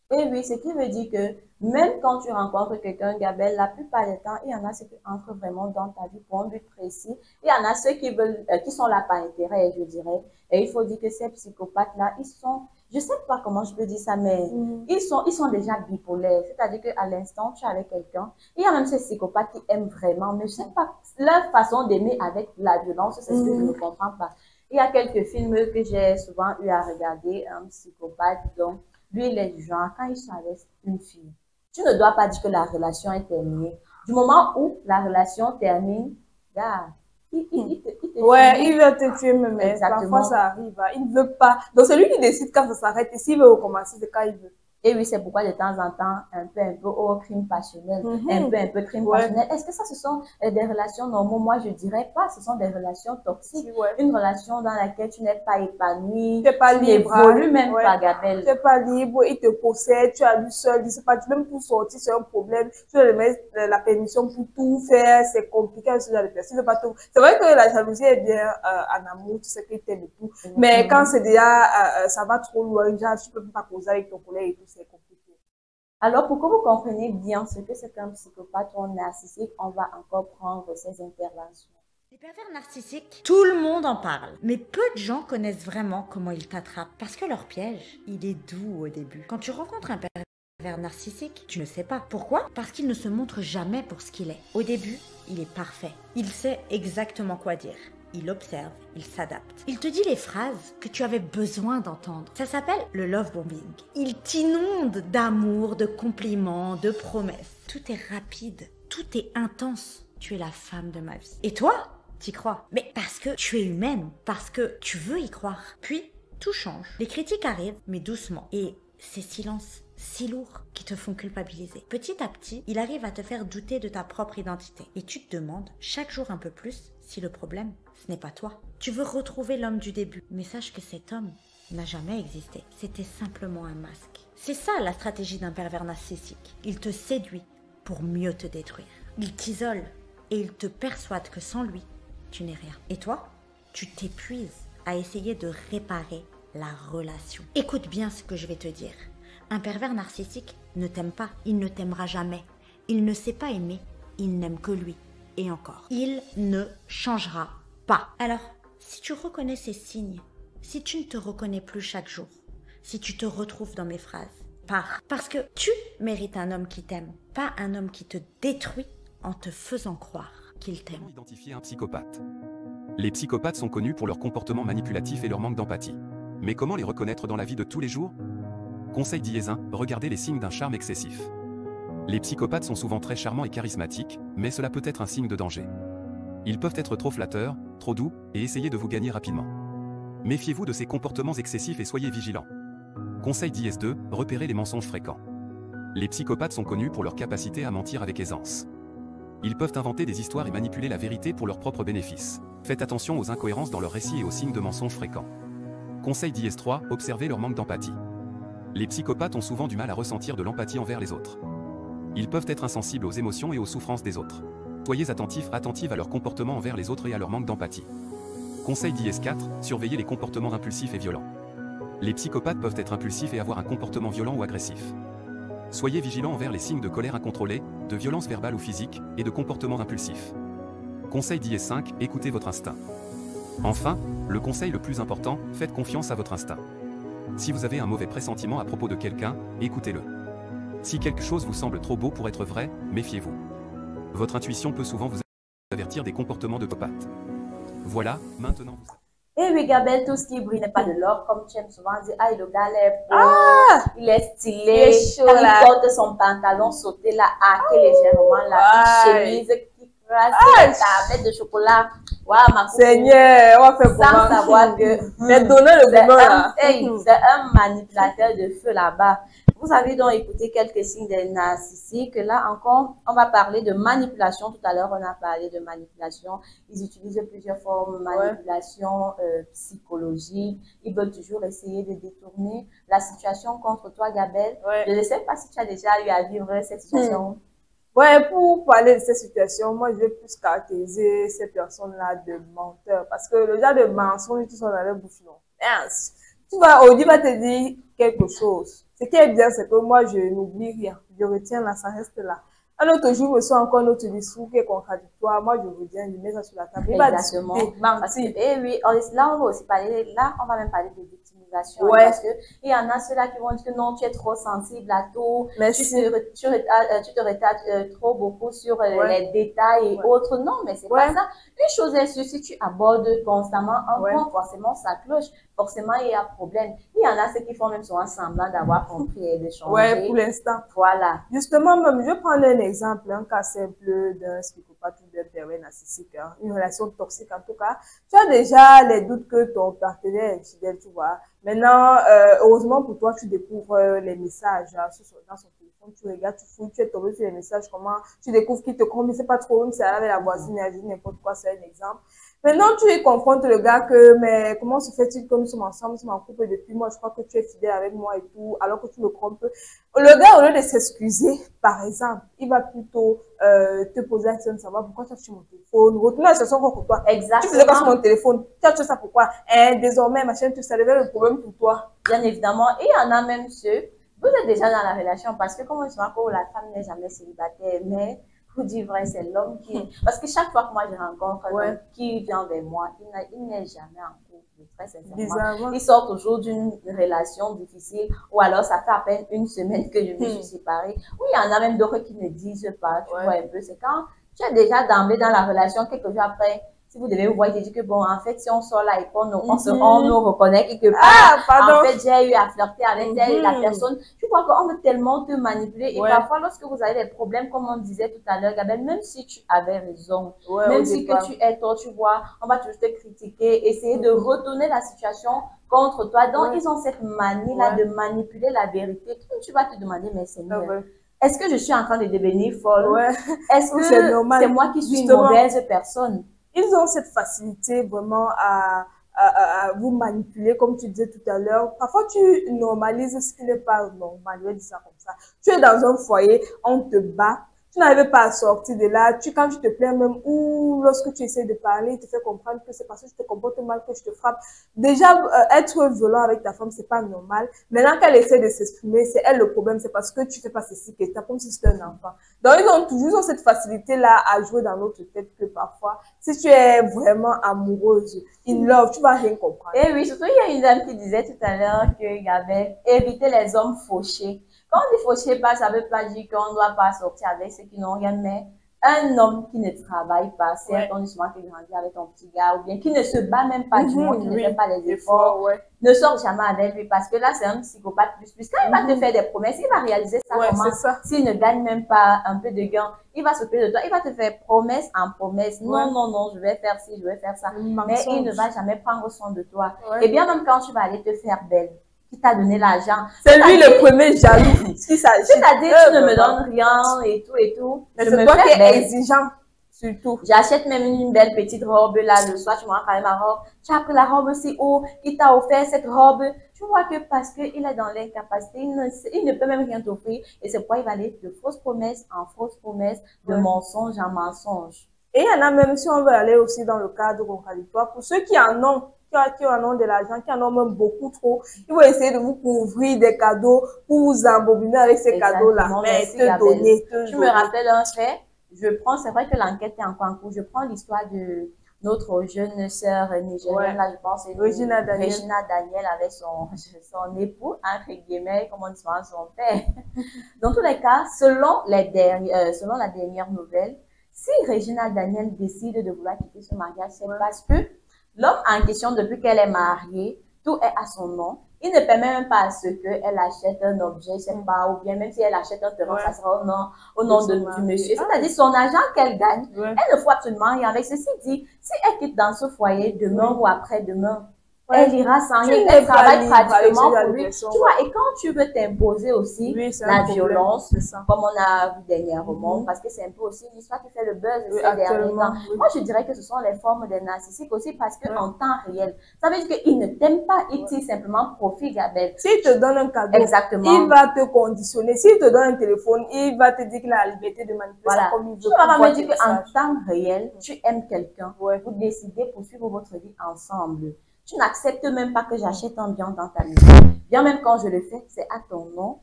Et oui, ce qui veut dire que même quand tu rencontres quelqu'un, Gabelle, la plupart des temps, il y en a ceux qui entrent vraiment dans ta vie pour un but précis. Il y en a ceux qui veulent, qui sont là par intérêt, je dirais. Et il faut dire que ces psychopathes-là, ils sont, je sais pas comment je peux dire ça, mais ils sont déjà bipolaires. C'est-à-dire qu'à l'instant, tu es avec quelqu'un. Il y a même ces psychopathes qui aiment vraiment, mais je sais pas, leur façon d'aimer avec la violence, c'est ce que je ne comprends pas. Il y a quelques films que j'ai souvent eu à regarder, un psychopathe, donc, lui, il est du genre, quand il s'arrête une fille, tu ne dois pas dire que la relation est terminée. Du moment où la relation termine, regarde, il va te tuer même. Parfois, ça arrive. Il ne veut pas. Donc, c'est lui qui décide quand ça s'arrête. Et s'il veut recommencer, c'est quand il veut. Et oui, c'est pourquoi de temps en temps, un peu au crime passionnel, un peu crime passionnel. Est-ce que ça, ce sont des relations normales? Moi, je dirais pas, ce sont des relations toxiques. Une relation dans laquelle tu n'es pas épanoui, tu n'es pas libre, n'évolues même pas, Gabelle. Tu n'es pas libre, il te possède, tu as lui seul, il sait pas, même pour sortir, c'est un problème. Tu dois mettre la permission pour tout faire, c'est compliqué avec ce genre de personne. C'est vrai que la jalousie est bien en amour, tu sais qu'il t'aime et tout. Mais quand c'est déjà, ça va trop loin, genre, tu peux pas causer avec ton collègue et tout. C'est compliqué. Alors, pour que vous compreniez bien ce que c'est qu'un psychopathe ou un narcissique, on va encore prendre ces interventions. Les pervers narcissiques, tout le monde en parle. Mais peu de gens connaissent vraiment comment ils t'attrapent. Parce que leur piège, il est doux au début. Quand tu rencontres un pervers narcissique, tu ne sais pas. Pourquoi? Parce qu'il ne se montre jamais pour ce qu'il est. Au début, il est parfait. Il sait exactement quoi dire. Il observe, il s'adapte. Il te dit les phrases que tu avais besoin d'entendre. Ça s'appelle le love bombing. Il t'inonde d'amour, de compliments, de promesses. Tout est rapide, tout est intense. tu es la femme de ma vie. Et toi, t'y crois. Mais parce que tu es humaine, parce que tu veux y croire. Puis, tout change. Les critiques arrivent, mais doucement. Et ces silences si lourds qui te font culpabiliser. Petit à petit, il arrive à te faire douter de ta propre identité. Et tu te demandes, chaque jour un peu plus, si le problème, ce n'est pas toi. Tu veux retrouver l'homme du début. Mais sache que cet homme n'a jamais existé. C'était simplement un masque. C'est ça la stratégie d'un pervers narcissique. Il te séduit pour mieux te détruire. Il t'isole et il te persuade que sans lui, tu n'es rien. Et toi, tu t'épuises à essayer de réparer la relation. Écoute bien ce que je vais te dire. Un pervers narcissique ne t'aime pas, il ne t'aimera jamais. Il ne sait pas aimer, il n'aime que lui. Et encore, il ne changera pas. Alors, si tu reconnais ces signes, si tu ne te reconnais plus chaque jour, si tu te retrouves dans mes phrases, pars. Parce que tu mérites un homme qui t'aime, pas un homme qui te détruit en te faisant croire qu'il t'aime. Identifier un psychopathe. Les psychopathes sont connus pour leur comportement manipulatif et leur manque d'empathie. Mais comment les reconnaître dans la vie de tous les jours? Conseil d'IS1, regardez les signes d'un charme excessif. Les psychopathes sont souvent très charmants et charismatiques, mais cela peut être un signe de danger. Ils peuvent être trop flatteurs, trop doux, et essayer de vous gagner rapidement. Méfiez-vous de ces comportements excessifs et soyez vigilants. Conseil d'IS2, repérez les mensonges fréquents. Les psychopathes sont connus pour leur capacité à mentir avec aisance. Ils peuvent inventer des histoires et manipuler la vérité pour leur propre bénéfice. Faites attention aux incohérences dans leurs récits et aux signes de mensonges fréquents. Conseil d'IS3, observez leur manque d'empathie. Les psychopathes ont souvent du mal à ressentir de l'empathie envers les autres. Ils peuvent être insensibles aux émotions et aux souffrances des autres. Soyez attentifs à leur comportement envers les autres et à leur manque d'empathie. Conseil d'IS4, surveillez les comportements impulsifs et violents. Les psychopathes peuvent être impulsifs et avoir un comportement violent ou agressif. Soyez vigilants envers les signes de colère incontrôlée, de violence verbale ou physique, et de comportements impulsifs. Conseil d'IS5, écoutez votre instinct. Enfin, le conseil le plus important, faites confiance à votre instinct. Si vous avez un mauvais pressentiment à propos de quelqu'un, écoutez-le. Si quelque chose vous semble trop beau pour être vrai, méfiez-vous. Votre intuition peut souvent vous avertir des comportements de psychopathe. Voilà, maintenant vous... Et oui, Gabelle, tout ce qui brille n'est pas de l'or, comme tu aimes souvent dire. Ah, le gars est beau, il est stylé. Il est chaud, quand là. il porte son pantalon sauté là, hacké légèrement là, une chemise qui crasse, la tablette de chocolat. Waouh, ma coucou. Seigneur, on va faire comment? Sans savoir que Mais donnez le bonheur là. c'est un manipulateur de feu là-bas. Vous avez donc écouté quelques signes des narcissiques. Là encore, on va parler de manipulation. Tout à l'heure, on a parlé de manipulation. Ils utilisent plusieurs formes de manipulation psychologique. Ils veulent toujours essayer de détourner la situation contre toi, Gabelle. Je ne sais pas si tu as déjà eu à vivre cette situation. Ouais, pour parler de cette situation, moi, je vais plus caractériser ces personnes-là de menteurs. Parce que le genre de mensonges qui sont dans leur bouche, non. Audi va te dire quelque chose. Ce qui est bien, c'est que moi, je n'oublie rien. Je retiens là, ça reste là. Un autre jour, je me sens encore un autre discours qui est contradictoire. Moi, je retiens, je mets ça sur la table. Il va discuter, mentir. Et oui, là, on va aussi parler, là, on va même parler de victimisation. Parce que il y en a ceux-là qui vont dire que non, tu es trop sensible à tout. Tu te retardes trop beaucoup sur les détails et autres. Non, mais c'est pas ça. Une chose est sûre, si tu abordes constamment un point, forcément, ça cloche. Forcément, il y a problème. Il y en a ceux qui font même souvent semblant d'avoir compris et de changer. Ouais, pour l'instant. Voilà. Justement, même, je vais prendre un exemple, un cas simple d'un psychopathe ou d'un pervers narcissique, hein, une relation toxique en tout cas. Tu as déjà les doutes que ton partenaire est fidèle, tu vois. Maintenant, heureusement pour toi, tu découvres les messages hein, dans son téléphone, tu regardes, tu fouilles, tu es tombé sur les messages, comment tu découvres qu'il te compte, mais c'est pas trop, même si elle avait la voisine, elle dit n'importe quoi, c'est un exemple. Maintenant, tu y confrontes le gars que, mais comment se fait-il que nous sommes ensemble, nous sommes en couple depuis moi, je crois que tu es fidèle avec moi et tout, alors que tu me trompes. Le gars, au lieu de s'excuser, par exemple, il va plutôt te poser la question de savoir pourquoi tu as touché mon téléphone, retourner la situation contre toi. Exactement. Tu faisais pas sur mon téléphone, tu as touché ça pourquoi? Désormais, machin, ça devait le problème pour toi. Bien évidemment, et il y en a même ceux, vous êtes déjà dans la relation, parce que comme on se rappelle, la femme n'est jamais célibataire, mais pour dire vrai, c'est l'homme qui... Parce que chaque fois que moi je rencontre un homme qui vient vers moi, il n'est jamais en couple, très sincèrement. Bizarrement. Il sort toujours d'une relation difficile, ou alors ça fait à peine une semaine que je me suis séparée. Oui, il y en a même d'autres qui ne disent pas, tu vois un peu, c'est quand tu es déjà d'emblée dans la relation, quelques jours après, si vous devez vous voir, il te dit que bon, en fait, si on sort là et qu'on nous reconnaît quelque Ah, part, pardon. en fait, j'ai eu à flirter avec telle la personne. Tu vois qu'on veut tellement te manipuler. Et parfois, lorsque vous avez des problèmes, comme on disait tout à l'heure, Gabelle, même si tu avais raison, même si que tu es tort, tu vois, on va toujours te critiquer, essayer de retourner la situation contre toi. Donc, ils ont cette manie-là de manipuler la vérité. Quand tu vas te demander, mais Seigneur, est-ce que je suis en train de devenir folle? Est-ce que c'est moi qui suis une mauvaise personne? Ils ont cette facilité vraiment à vous manipuler, comme tu disais tout à l'heure. Parfois, tu normalises ce qui n'est pas normal. Je vais dire ça comme ça. Tu es dans un foyer, on te bat. Tu n'arrives pas à sortir de là. Quand tu te plains même, ou lorsque tu essaies de parler, il te fait comprendre que c'est parce que tu te comportes mal que je te frappe. Déjà, être violent avec ta femme, c'est pas normal. Maintenant qu'elle essaie de s'exprimer, c'est elle le problème. C'est parce que tu fais pas ceci que t'as comme si c'était un enfant. Donc, ils ont toujours cette facilité-là à jouer dans notre tête que parfois, si tu es vraiment amoureuse, in love, tu vas rien comprendre. Et oui, surtout, il y a une dame qui disait tout à l'heure qu'il y avait éviter les hommes fauchés. Quand on dit fauché, ça ne veut pas dire qu'on ne doit pas sortir avec ceux qui n'ont rien, mais un homme qui ne travaille pas, c'est on dit souvent qu'il grandit avec ton petit gars, ou bien qui ne se bat même pas du moins, qui ne fait pas les efforts, ne sort jamais avec lui, parce que là, c'est un psychopathe plus. Quand il va te faire des promesses, il va réaliser ça comment. S'il ne gagne même pas un peu de gain, il va s'occuper de toi, il va te faire promesse en promesse. Non, non, non, je vais faire ci, je vais faire ça. Mais il ne va jamais prendre soin de toi. Et bien même quand tu vas aller te faire belle, qui t'a donné l'argent. C'est lui le premier jaloux. Si t'as dit, tu ne me donnes rien et tout et tout. Mais c'est toi qui es exigeant, surtout. J'achète même une belle petite robe là, le soir, tu me rends quand même ma robe. Tu as pris la robe si haut, il t'a offert cette robe. Tu vois que parce qu'il est dans l'incapacité, il ne peut même rien t'offrir. Et c'est pourquoi il va aller de fausses promesses en fausses promesses, de mensonge en mensonge. Et il y en a même, si on veut aller aussi dans le cadre contradictoire, pour ceux qui en ont, qui en ont de l'argent, qui en ont même beaucoup trop, ils vont essayer de vous couvrir des cadeaux pour vous embobiner avec ces cadeaux-là. Mais te donner, Je me rappelle un fait, c'est vrai que l'enquête est encore en cours, je prends l'histoire de notre jeune sœur nigérienne, là je pense, Regina Daniel avec son époux, entre guillemets, comme on dit souvent, son père. Dans tous les cas, selon la dernière nouvelle, si Regina Daniel décide de vouloir quitter ce mariage, c'est parce que l'homme en question, depuis qu'elle est mariée, tout est à son nom. Il ne permet même pas à ce qu'elle achète un objet, je sais pas, ou bien même si elle achète un terrain, ça sera au nom du monsieur. C'est-à-dire son argent qu'elle gagne, elle ne faut absolument rien avec. Ceci dit, si elle quitte dans ce foyer demain ou après-demain, elle ira sans rien, elle travaille pratiquement pour lui. Tu vois, et quand tu veux t'imposer aussi la violence, comme on a vu dernièrement, parce que c'est un peu aussi l'histoire qui fait le buzz ces derniers temps. Moi, je dirais que ce sont les formes des narcissiques aussi, parce qu'en temps réel, ça veut dire qu'ils ne t'aiment pas, ils tirent simplement profit, Gabelle. S'il te donne un cadeau, il va te conditionner. S'il te donne un téléphone, il va te dire qu'il a la liberté de manipuler ça comme il veut. Tu vas me dire qu'en temps réel, tu aimes quelqu'un, vous décidez de poursuivre votre vie ensemble. Tu n'acceptes même pas que j'achète un bien dans ta maison. Bien même quand je le fais, c'est à ton nom,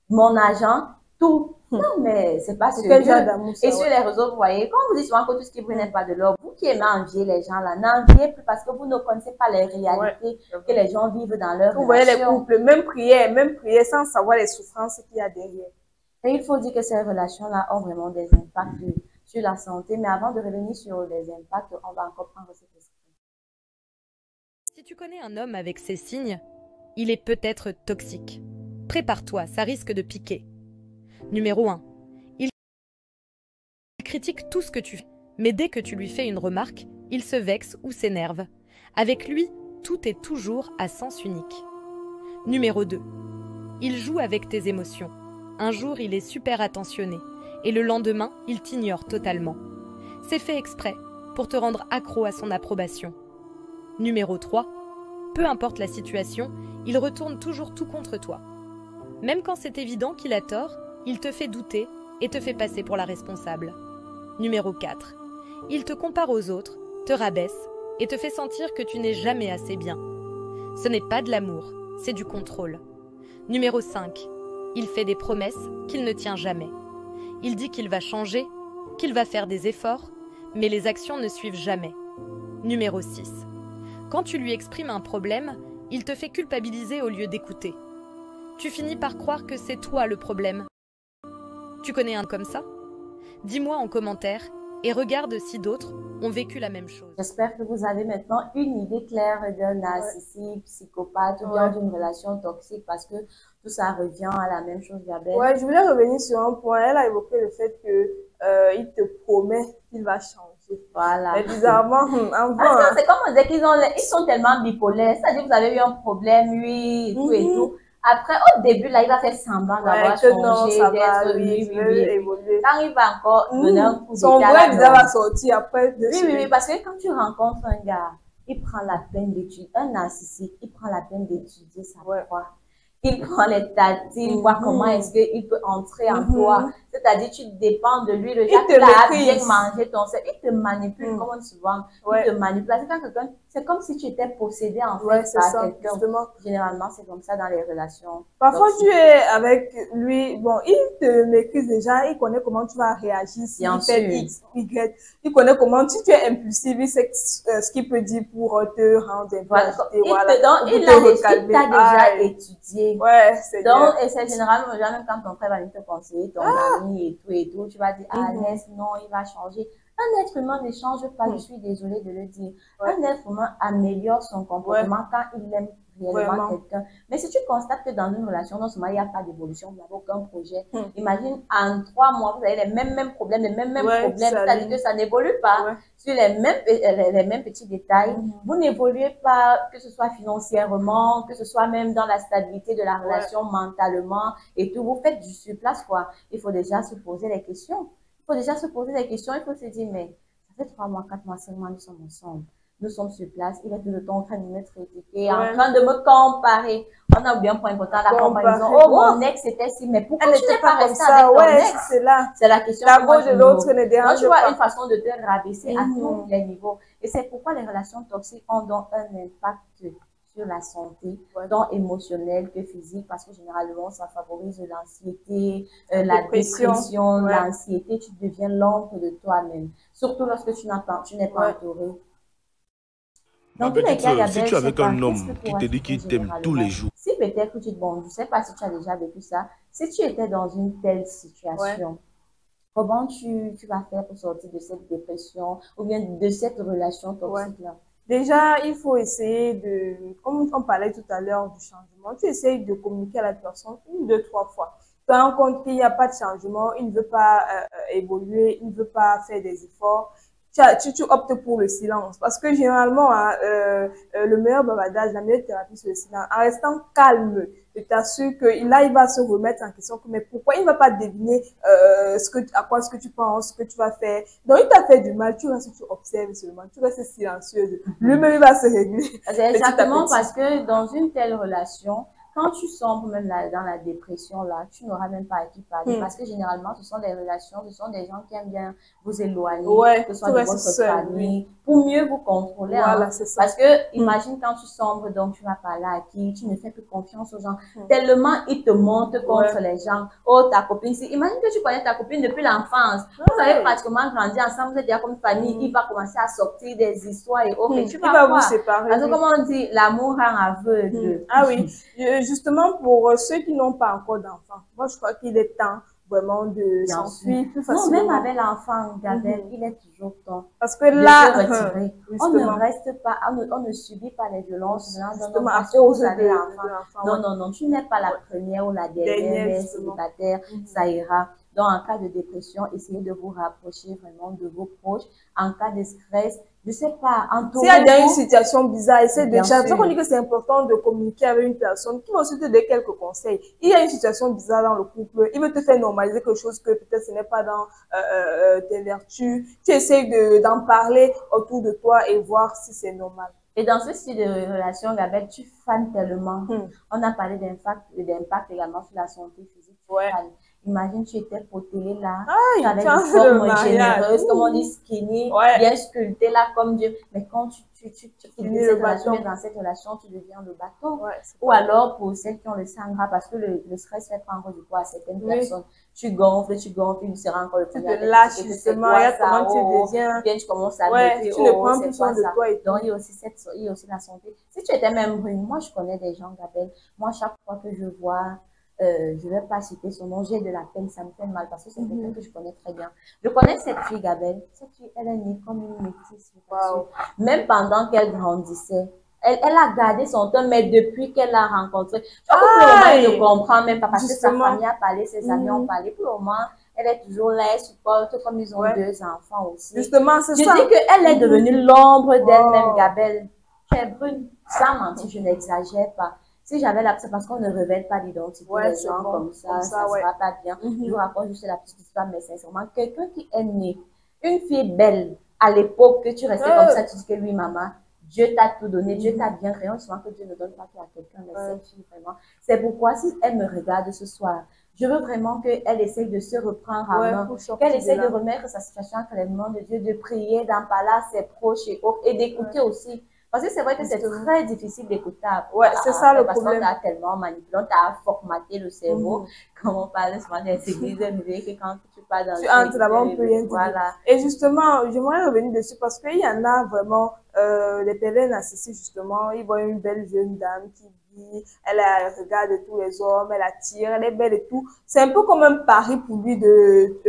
mon argent, tout. Non, mais c'est pas sérieux. Et sur les réseaux, vous voyez, quand vous dites souvent que tout ce qui brille n'est pas de l'or, vous qui aimez envier les gens là, n'enviez plus parce que vous ne connaissez pas les réalités que les gens vivent dans leur relation. Vous voyez les couples, même prier sans savoir les souffrances qu'il y a derrière. Et il faut dire que ces relations-là ont vraiment des impacts sur la santé. Mais avant de revenir sur les impacts, on va encore prendre cette question. Si tu connais un homme avec ces signes, il est peut-être toxique. Prépare-toi, ça risque de piquer. Numéro 1. Il critique tout ce que tu fais, mais dès que tu lui fais une remarque, il se vexe ou s'énerve. Avec lui, tout est toujours à sens unique. Numéro 2. Il joue avec tes émotions. Un jour, il est super attentionné, et le lendemain, il t'ignore totalement. C'est fait exprès, pour te rendre accro à son approbation. Numéro 3. Peu importe la situation, il retourne toujours tout contre toi. Même quand c'est évident qu'il a tort, il te fait douter et te fait passer pour la responsable. Numéro 4. Il te compare aux autres, te rabaisse et te fait sentir que tu n'es jamais assez bien. Ce n'est pas de l'amour, c'est du contrôle. Numéro 5. Il fait des promesses qu'il ne tient jamais. Il dit qu'il va changer, qu'il va faire des efforts, mais les actions ne suivent jamais. Numéro 6. Quand tu lui exprimes un problème, il te fait culpabiliser au lieu d'écouter. Tu finis par croire que c'est toi le problème. Tu connais un comme ça? Dis-moi en commentaire et regarde si d'autres ont vécu la même chose. J'espère que vous avez maintenant une idée claire d'un narcissique, psychopathe ou bien d'une relation toxique parce que tout ça revient à la même chose, Gabelle. Ouais, je voulais revenir sur un point. Elle a évoqué le fait que il te promet qu'il va changer. Voilà. Mais bizarrement, c'est comme on disait ils sont tellement bipolaires. C'est-à-dire que vous avez eu un problème, oui, et tout et tout. Après, au début, là, il va faire semblant d'avoir changé, d'être oui. Quand il va encore donner un coup d'état. Son vrai visage va sortir après. Oui, parce que quand tu rencontres un gars, il prend la peine d'étudier, un narcissique, il prend la peine d'étudier sa foi. Il prend les tâtines, voir comment est-ce qu'il peut entrer en toi. C'est-à-dire, tu dépends de lui. Le gars qui a bien mangé ton cerveau, il te manipule, comme on se voit. Il te manipule. C'est comme si tu étais possédé en fait par quelqu'un. Généralement, c'est comme ça dans les relations. Parfois, tu es avec lui, bon, il te maîtrise déjà, il connaît comment tu vas réagir s'il fait X, Y. Il connaît comment, si tu es impulsif, il sait ce qu'il peut dire pour te rendre il t'a déjà étudié. Ouais, c'est donc, et c'est généralement, même quand ton frère va venir te conseiller, ton ami et tout, tu vas dire, laisse, non, il va changer. Un être humain ne change pas, je suis désolée de le dire. Un être humain améliore son comportement quand il aime réellement quelqu'un. Mais si tu constates que dans une relation, non seulement il n'y a pas d'évolution, vous n'avez aucun projet, imagine en 3 mois, vous avez les mêmes problèmes, c'est-à-dire que ça n'évolue pas sur les mêmes petits détails. Vous n'évoluez pas, que ce soit financièrement, que ce soit même dans la stabilité de la relation mentalement et tout. Vous faites du surplace, quoi. Il faut déjà se poser les questions. Il faut déjà se poser des questions, il faut se dire, mais ça fait 3 mois, 4 mois, 5 mois, nous sommes ensemble. Nous sommes sur place, il est tout le temps en train de me critiquer, en train de me comparer. On a oublié un point important, la comparaison. Oh, mon ex c'était si, mais pourquoi tu n'es pas resté avec ton ex? C'est là. C'est la question. La peau de l'autre ne dérange pas. Tu vois une façon de te rabaisser à tous les niveaux. Et c'est pourquoi les relations toxiques ont donc un impact sur la santé, tant émotionnelle que physique, parce que généralement, ça favorise l'anxiété, la dépression, l'anxiété, tu deviens l'ombre de toi-même. Surtout lorsque tu n'es pas entouré. Dans tous les cas, si tu es avec un homme qui te dit qu'il t'aime tous les jours. Si peut-être que bon, je ne sais pas si tu as déjà vécu ça, si tu étais dans une telle situation, comment tu vas faire pour sortir de cette dépression ou bien de cette relation toxique-là? Déjà, il faut essayer de, comme on parlait tout à l'heure du changement, tu essayes de communiquer à la personne 1, 2, 3 fois. Tu te rends compte qu'il n'y a pas de changement, il ne veut pas évoluer, il ne veut pas faire des efforts. Tu optes pour le silence. Parce que généralement, le meilleur bavardage, la meilleure thérapie, c'est le silence. En restant calme, je t'assure que là, il va se remettre en question. Mais pourquoi il ne va pas deviner à quoi ce que tu penses, ce que tu vas faire. Donc, il t'a fait du mal, tu restes, tu observes seulement, tu restes silencieuse. Lui-même, il va se régler. C'est exactement parce que dans une telle relation, quand tu sombres même dans la dépression, là, tu n'auras même pas à qui parler. Parce que généralement, ce sont des relations, ce sont des gens qui aiment bien vous éloigner, que ce soit de votre famille, pour mieux vous contrôler. Voilà, c'est ça. Parce que, imagine quand tu sombres, donc tu vas parler à qui, tu ne fais plus confiance aux gens. Tellement ils te montent contre les gens. Oh, ta copine, imagine que tu connais ta copine depuis l'enfance. Vous avez pratiquement grandi ensemble, vous êtes déjà comme famille, il va commencer à sortir des histoires et autres. Tu vas vous séparer. Parce que, comme on dit, l'amour rend aveugle. Ah oui. Justement, pour ceux qui n'ont pas encore d'enfants, moi, je crois qu'il est temps vraiment de s'enfuir plus facilement. Non, même avec l'enfant, Gabelle, il est toujours temps. Parce que là, on ne reste pas, on ne subit pas les violences. Justement, à cause de l'enfant. Non, tu n'es pas la première ou la dernière célibataire, ça ira. Donc, en cas de dépression, essayez de vous rapprocher vraiment de vos proches. En cas de stress, je sais pas, s'il y a une situation bizarre, essayez de chercher. C'est pour ça qu'on dit que c'est important de communiquer avec une personne qui va aussi te donner quelques conseils. Il y a une situation bizarre dans le couple, il veut te faire normaliser quelque chose que peut-être ce n'est pas dans tes vertus. Tu essayes d'en parler autour de toi et voir si c'est normal. Et dans ce style de relation, Gabelle, tu fanes tellement. On a parlé d'impact également sur la santé physique. Imagine, tu étais potelée là, tu avais une forme généreuse, comme on dit skinny, bien sculptée là comme Dieu. Mais quand tu dans cette relation, tu deviens le bâton. Ou alors, pour celles qui ont le sang gras, parce que le stress fait prendre du poids à certaines personnes. Tu gonfles, tu seras encore le premier. Tu te lâches justement, regarde comment tu deviens. Bien, tu commences à tu ne prends plus soin de toi. Donc, il y a aussi la santé. Si tu étais même brune, moi je connais des gens, Gabelle, moi chaque fois que je vois je ne vais pas citer son nom, j'ai de la peine, ça me fait mal parce que c'est quelqu'un que je connais très bien. Je connais cette fille, Gabelle. Cette fille, elle est née comme une métisse. Wow. Même pendant qu'elle grandissait, elle a gardé son temps, mais depuis qu'elle l'a rencontré, pour le moment, elle ne comprend même pas parce que sa famille a parlé, ses amis ont parlé. Pour le moment, elle est toujours là, elle supporte comme ils ont 2 enfants aussi. Justement, c'est ça. Je dis qu'elle est devenue l'ombre d'elle-même, Gabelle. Tu es brune, sans mentir, je n'exagère pas. Si j'avais la... C'est parce qu'on ne révèle pas l'identité des gens comme ça sera pas bien. Je vous raconte juste la petite histoire, mais sincèrement, quelqu'un qui est né, une fille belle, à l'époque que tu restais comme ça, tu dis que oui, maman, Dieu t'a tout donné, Dieu t'a bien créé. On se que Dieu ne donne pas tout à quelqu'un, mais cette fille, vraiment. C'est pourquoi, si elle me regarde ce soir, je veux vraiment qu'elle essaye de se reprendre à main, qu'elle essaye de remettre sa situation entre les mains de Dieu, de prier, d'en parler à ses proches et d'écouter aussi. Parce que c'est vrai que c'est très difficile d'écouter. Ouais, c'est ça le problème. Parce qu'on t'a tellement manipulé, on t'a formaté le cerveau. Comme on parle souvent des églises, que quand tu pars dans tu entres là-bas, on peut rien dire. Et justement, j'aimerais revenir dessus parce qu'il y en a vraiment, les pèlerins narcissiques, justement, ils voient une belle jeune dame qui elle regarde tous les hommes, elle attire, elle est belle et tout. C'est un peu comme un pari pour lui de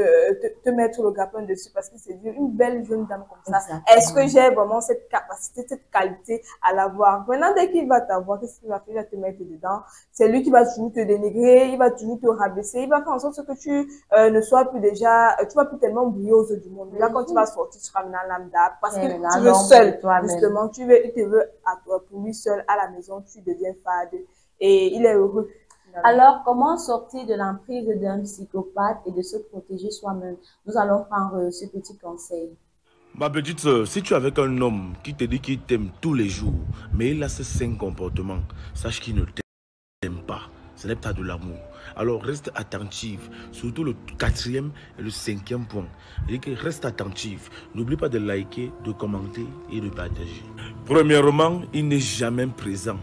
te mettre le grappin dessus parce qu'il s'est dit une belle jeune dame comme ça. Est-ce que j'ai vraiment cette capacité, cette qualité à l'avoir? Maintenant, dès qu'il va t'avoir, qu'est-ce qu'il va faire? Il va te mettre dedans. C'est lui qui va toujours te dénigrer, il va toujours te rabaisser, il va faire en sorte que tu ne sois plus déjà, tu vas plus tellement briller aux yeux du monde. Là, quand tu vas sortir, tu seras maintenant lambda parce que tu veux seul, justement, il te veut à toi, pour lui seul, à la maison, tu deviens fade. Et il est heureux. Alors, comment sortir de l'emprise d'un psychopathe et de se protéger soi-même? Nous allons prendre ce petit conseil. Ma petite soeur, si tu es avec un homme qui te dit qu'il t'aime tous les jours, mais il a ces 5 comportements, sache qu'il ne t'aime pas. Ce n'est pas de l'amour. Alors reste attentive, surtout le 4e et le 5e point. Et que reste attentive. N'oublie pas de liker, de commenter et de partager. Premièrement, il n'est jamais présent.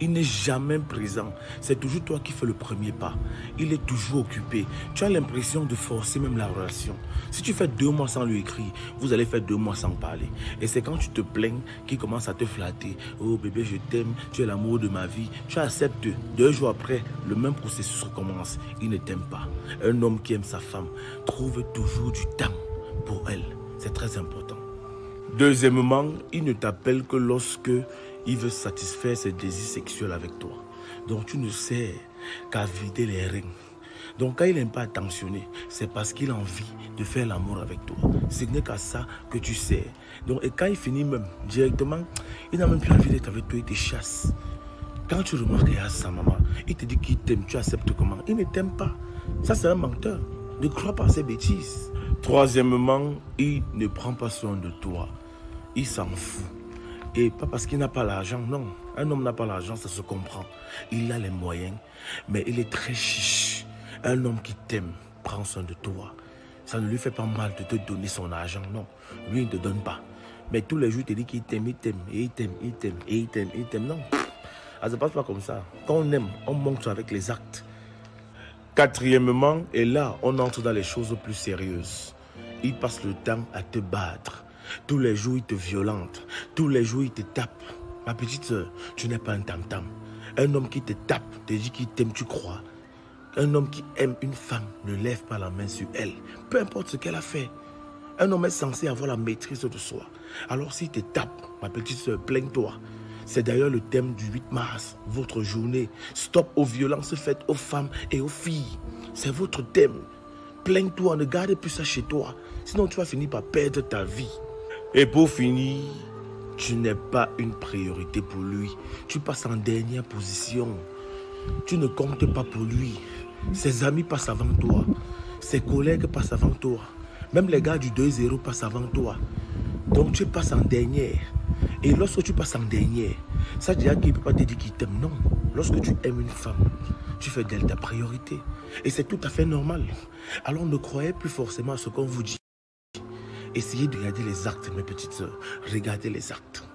Il n'est jamais présent. C'est toujours toi qui fais le premier pas. Il est toujours occupé. Tu as l'impression de forcer même la relation. Si tu fais 2 mois sans lui écrire, vous allez faire 2 mois sans parler. Et c'est quand tu te plains qu'il commence à te flatter. Oh bébé, je t'aime, tu es l'amour de ma vie. Tu acceptes. 2 jours après, le même processus recommence. Il ne t'aime pas. Un homme qui aime sa femme trouve toujours du temps pour elle. C'est très important. Deuxièmement, il ne t'appelle que lorsque il veut satisfaire ses désirs sexuels avec toi. Donc tu ne sais qu'à vider les reins. Donc quand il n'aime pas attentionner, c'est parce qu'il a envie de faire l'amour avec toi. Ce n'est qu'à ça que tu sais. Donc, et quand il finit même directement, il n'a même plus envie d'être avec toi, il te chasse. Quand tu remarques à sa maman, il te dit qu'il t'aime, tu acceptes comment? Il ne t'aime pas. Ça c'est un menteur. Ne crois pas à ces bêtises. Troisièmement, il ne prend pas soin de toi. Il s'en fout. Et pas parce qu'il n'a pas l'argent, non. Un homme n'a pas l'argent, ça se comprend. Il a les moyens, mais il est très chiche. Un homme qui t'aime prend soin de toi. Ça ne lui fait pas mal de te donner son argent, non. Lui, il ne te donne pas. Mais tous les jours, il te dit qu'il t'aime, il t'aime, et il t'aime, il t'aime, et il t'aime, il t'aime. Non, ça ne passe pas comme ça. Quand on aime, on montre avec les actes. Quatrièmement, et là, on entre dans les choses plus sérieuses. Il passe le temps à te battre. Tous les jours, il te violente. Tous les jours, il te tape. Ma petite soeur, tu n'es pas un tam-tam. Un homme qui te tape, te dit qu'il t'aime, tu crois. Un homme qui aime une femme ne lève pas la main sur elle. Peu importe ce qu'elle a fait. Un homme est censé avoir la maîtrise de soi. Alors s'il te tape, ma petite soeur, plains-toi. C'est d'ailleurs le thème du 8 mars, votre journée. Stop aux violences faites aux femmes et aux filles. C'est votre thème. Plains-toi, ne garde plus ça chez toi. Sinon tu vas finir par perdre ta vie. Et pour finir, tu n'es pas une priorité pour lui. Tu passes en dernière position. Tu ne comptes pas pour lui. Ses amis passent avant toi. Ses collègues passent avant toi. Même les gars du 2-0 passent avant toi. Donc tu passes en dernière. Et lorsque tu passes en dernière, ça veut dire qu'il ne peut pas te dire qu'il t'aime. Non. Lorsque tu aimes une femme, tu fais d'elle ta priorité. Et c'est tout à fait normal. Alors ne croyez plus forcément à ce qu'on vous dit. Essayez de regarder les actes, mes petites sœurs. Regardez les actes.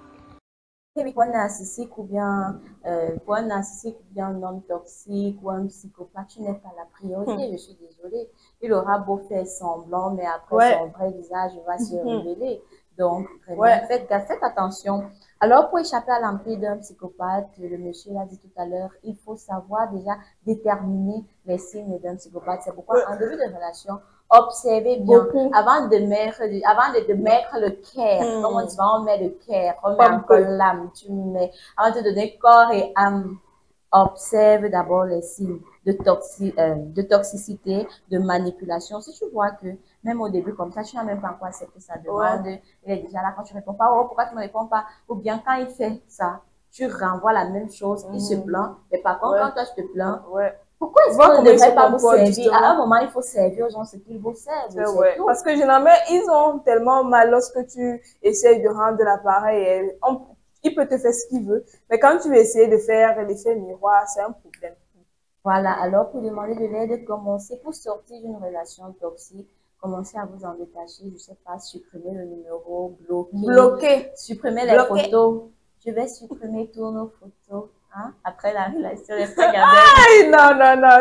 Et pour un narcissique ou bien un homme toxique ou un psychopathe, tu n'es pas la priorité, je suis désolée. Il aura beau faire semblant, mais après son vrai visage va se révéler. Donc, vraiment, faites attention. Alors, pour échapper à l'empire d'un psychopathe, le monsieur l'a dit tout à l'heure, il faut savoir déjà déterminer les signes d'un psychopathe. C'est pourquoi, en début de relation, observez bien avant de mettre le care, comme on dit, on met le care, on met encore l'âme, tu mets, avant de te donner corps et âme, observe d'abord les signes de toxicité, de manipulation. Si tu vois que, même au début, comme ça, tu n'as même pas encore accepté sa demande, il est déjà là quand tu ne réponds pas, oh, pourquoi tu ne me réponds pas? Ou bien quand il fait ça, tu renvoies la même chose, il se plaint, mais par contre, quand toi tu te plains, pourquoi est-ce qu'on ne devrait pas vous servir? À un moment, il faut servir aux gens ce qu'ils vous servent. Parce que généralement, ils ont tellement mal lorsque tu essayes de rendre l'appareil. Il peut te faire ce qu'il veut, mais quand tu essaies de faire l'effet miroir, c'est un problème. Voilà, alors pour demander de l'aide, commencez pour sortir d'une relation toxique, commencez à vous en détacher, je ne sais pas, supprimer le numéro, bloquer, supprimer les photos. Je vais supprimer tous nos photos. Hein? Après la relation, non,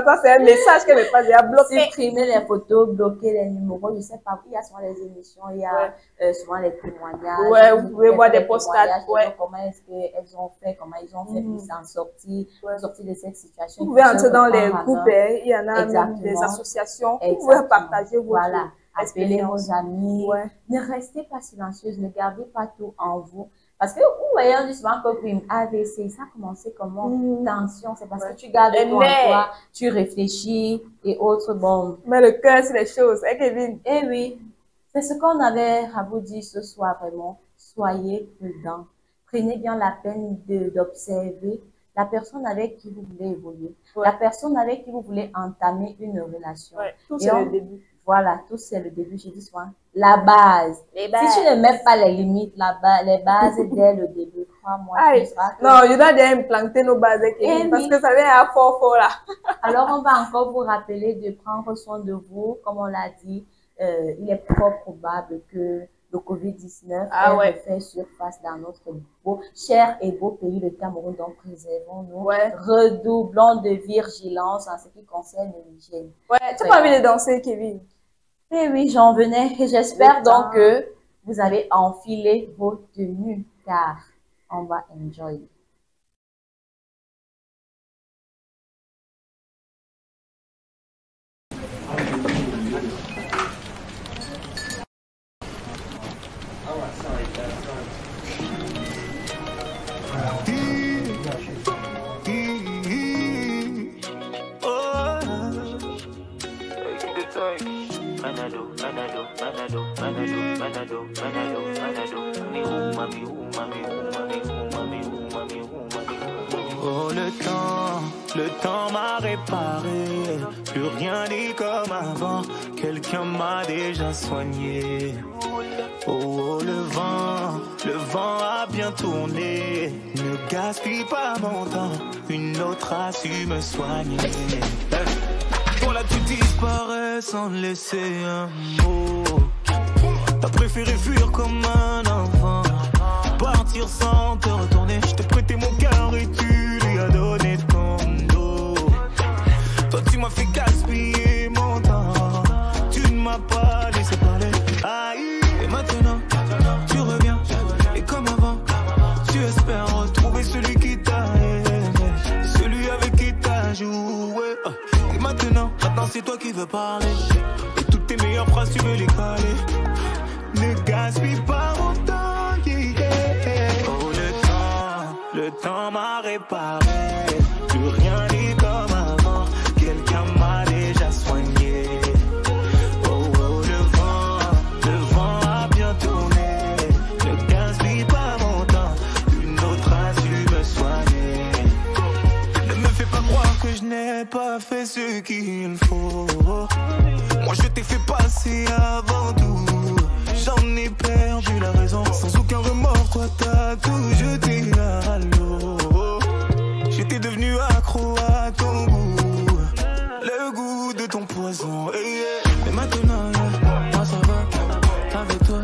ça c'est un message qu'elle n'est pas déjà bloqué. Supprimer les photos, bloquer les numéros, je ne sais pas, il y a souvent les émissions, il y a souvent les témoignages. Vous pouvez voir des postcards. Comment est-ce qu'elles ont fait, comment ils ont fait pour s'en sortir, sortir de cette situation. Vous pouvez entrer dans les groupes, il y en a même des associations, vous pouvez partager vos appelez vos amis, ne restez pas silencieuse, ne gardez pas tout en vous. Parce que vous voyez, on dit souvent que AVC, ça a commencé comment? Tension, c'est parce que tu gardes tout en toi, tu réfléchis et autres, bon. Mais le cœur, c'est les choses, hein, Kevin? Eh oui, c'est ce qu'on avait à vous dire ce soir, vraiment. Soyez prudents. Prenez bien la peine d'observer la personne avec qui vous voulez évoluer, la personne avec qui vous voulez entamer une relation. Tout c'est le début. Voilà, tout c'est le début, j'ai dit souvent. La base. Si tu ne mets pas les limites, les bases dès le début, crois-moi, tu seras... Non, je dois déjà implanter nos bases, parce que ça vient à fort là. Alors, on va encore vous rappeler de prendre soin de vous. Comme on l'a dit, il est fort probable que le Covid-19 fait surface dans notre cher et beau pays, le Cameroun. Donc, préservons-nous. Redoublons de vigilance en ce qui concerne l'hygiène. Tu n'as pas envie de danser, Kevin? Eh oui, j'en venais. Et j'espère donc que vous avez enfilé vos tenues, car on va enjoy. Oh, le temps m'a réparé, plus rien n'est comme avant, quelqu'un m'a déjà soigné. Oh, le vent a bien tourné, ne gaspille pas mon temps, une autre a su me soigner. Voilà, tu disparais sans laisser un mot, t'as préféré fuir comme un enfant, partir sans te retourner. Je t'ai prêté mon cœur et tu lui as donné ton dos. Toi tu m'as fait gaspiller mon temps, tu ne m'as pas laissé parler. Aïe, et maintenant tu reviens, et comme avant tu espères retrouver celui qui t'a aimé, celui avec qui t'as joué. Et maintenant c'est toi qui veux parler, et toutes tes meilleures phrases tu veux les caler. Ne gaspille pas mon temps. Le temps m'a réparé, plus rien n'est comme avant, quelqu'un m'a déjà soigné. Oh, le vent a bien tourné, ne gaspille pas mon temps, une autre a su me soigner. Ne me fais pas croire que je n'ai pas fait ce qu'il faut, moi je t'ai fait passer avant tout, j'en ai perdu la raison, sans aucun remords, toi t'as tout jeté à l'eau. J'étais devenu accro à ton goût, le goût de ton poison. Et maintenant, moi ça va, avec toi,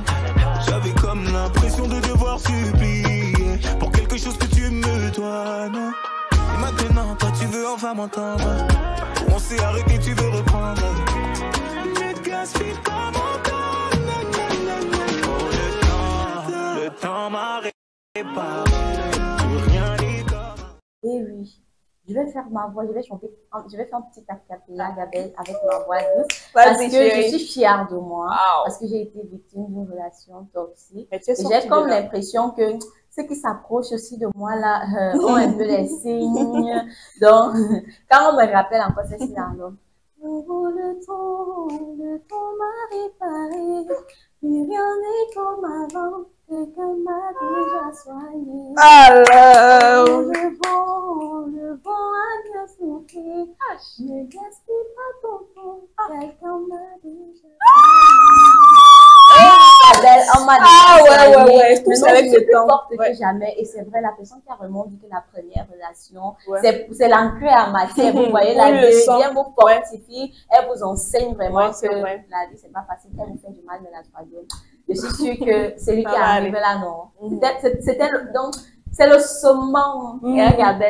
j'avais comme l'impression de devoir supplier pour quelque chose à m'entendre. On s'est arrêté, tu veux reprendre. Ne gaspille pas mon temps. Oh, le temps m'a réparé. Plus rien n'est comme. Et oui, je vais faire ma voix, je vais chanter, je vais faire un petit acapella, Gabelle, avec ma voix douce. Parce que je suis fière de moi, parce que j'ai été victime d'une relation toxique. Et j'ai comme l'impression que ceux qui s'approchent aussi de moi là ont un peu les signes. Donc, quand on me rappelle encore ces signes-là, le temps m'a réparé, plus rien n'est comme avant, quelqu'un m'a déjà soigné. Alors, Le vent a bien soufflé, ne gaspille pas ton temps, quelqu'un m'a déjà soigné. ouais, tout ça avec le temps. Forte que jamais, et c'est vrai, la personne qui a vraiment dit que la première relation, c'est l'ancré en matière. Vous voyez, la deuxième vous fortifie, elle vous enseigne vraiment que la vie, c'est pas facile, elle vous fait du mal, mais la troisième. Je suis sûre que c'est lui qui est arrivé là, non. Donc, c'est le saumon. Regardez.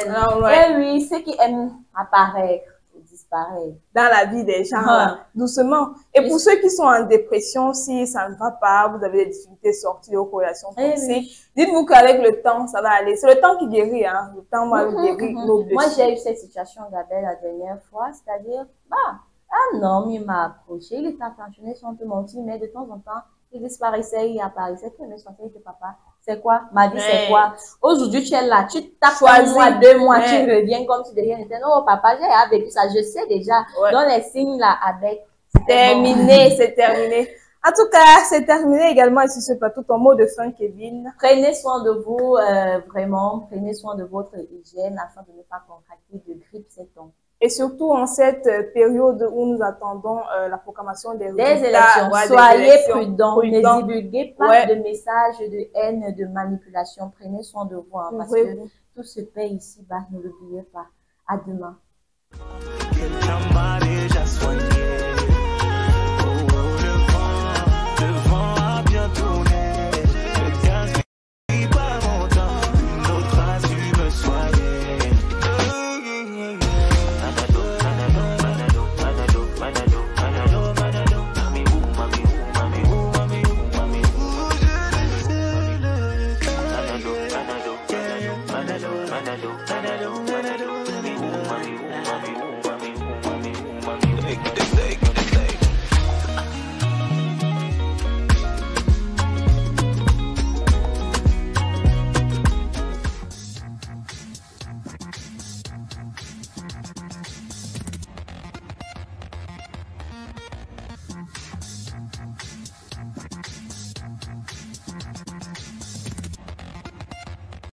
Et lui, ceux qui aiment apparaître ou disparaître dans la vie des gens, doucement. Et pour ceux qui sont en dépression, si ça ne va pas, vous avez des difficultés sorties de vos relations toxiques, dites-vous qu'avec le temps, ça va aller. C'est le temps qui guérit, hein. Le temps va guérir nos blessures. Moi, j'ai eu cette situation, Gabelle, la dernière fois, c'est-à-dire, un homme, il m'a approché, il était attentionné, sans te mentir, mais de temps en temps, il disparaissait, il apparaissait, puis il me sentait que papa, c'est quoi? Ma vie, c'est quoi? Aujourd'hui, tu es là, tu tapes 1 mois, 2 mois, tu reviens comme si de rien n'était. Non, papa, j'ai vécu ça, je sais déjà. Dans les signes là, avec. C'est terminé, c'est terminé. En tout cas, c'est terminé également sur ce plateau. Ton mot de fin, Kevin. Prenez soin de vous, vraiment. Prenez soin de votre hygiène afin de ne pas contracter de grippe cet temps. Et surtout en cette période où nous attendons la proclamation des élections. Soyez prudents, ne divulguez pas de messages de haine, de manipulation. Prenez soin de vous, hein, parce que tout se paie ici-bas, ne l'oubliez pas. À demain.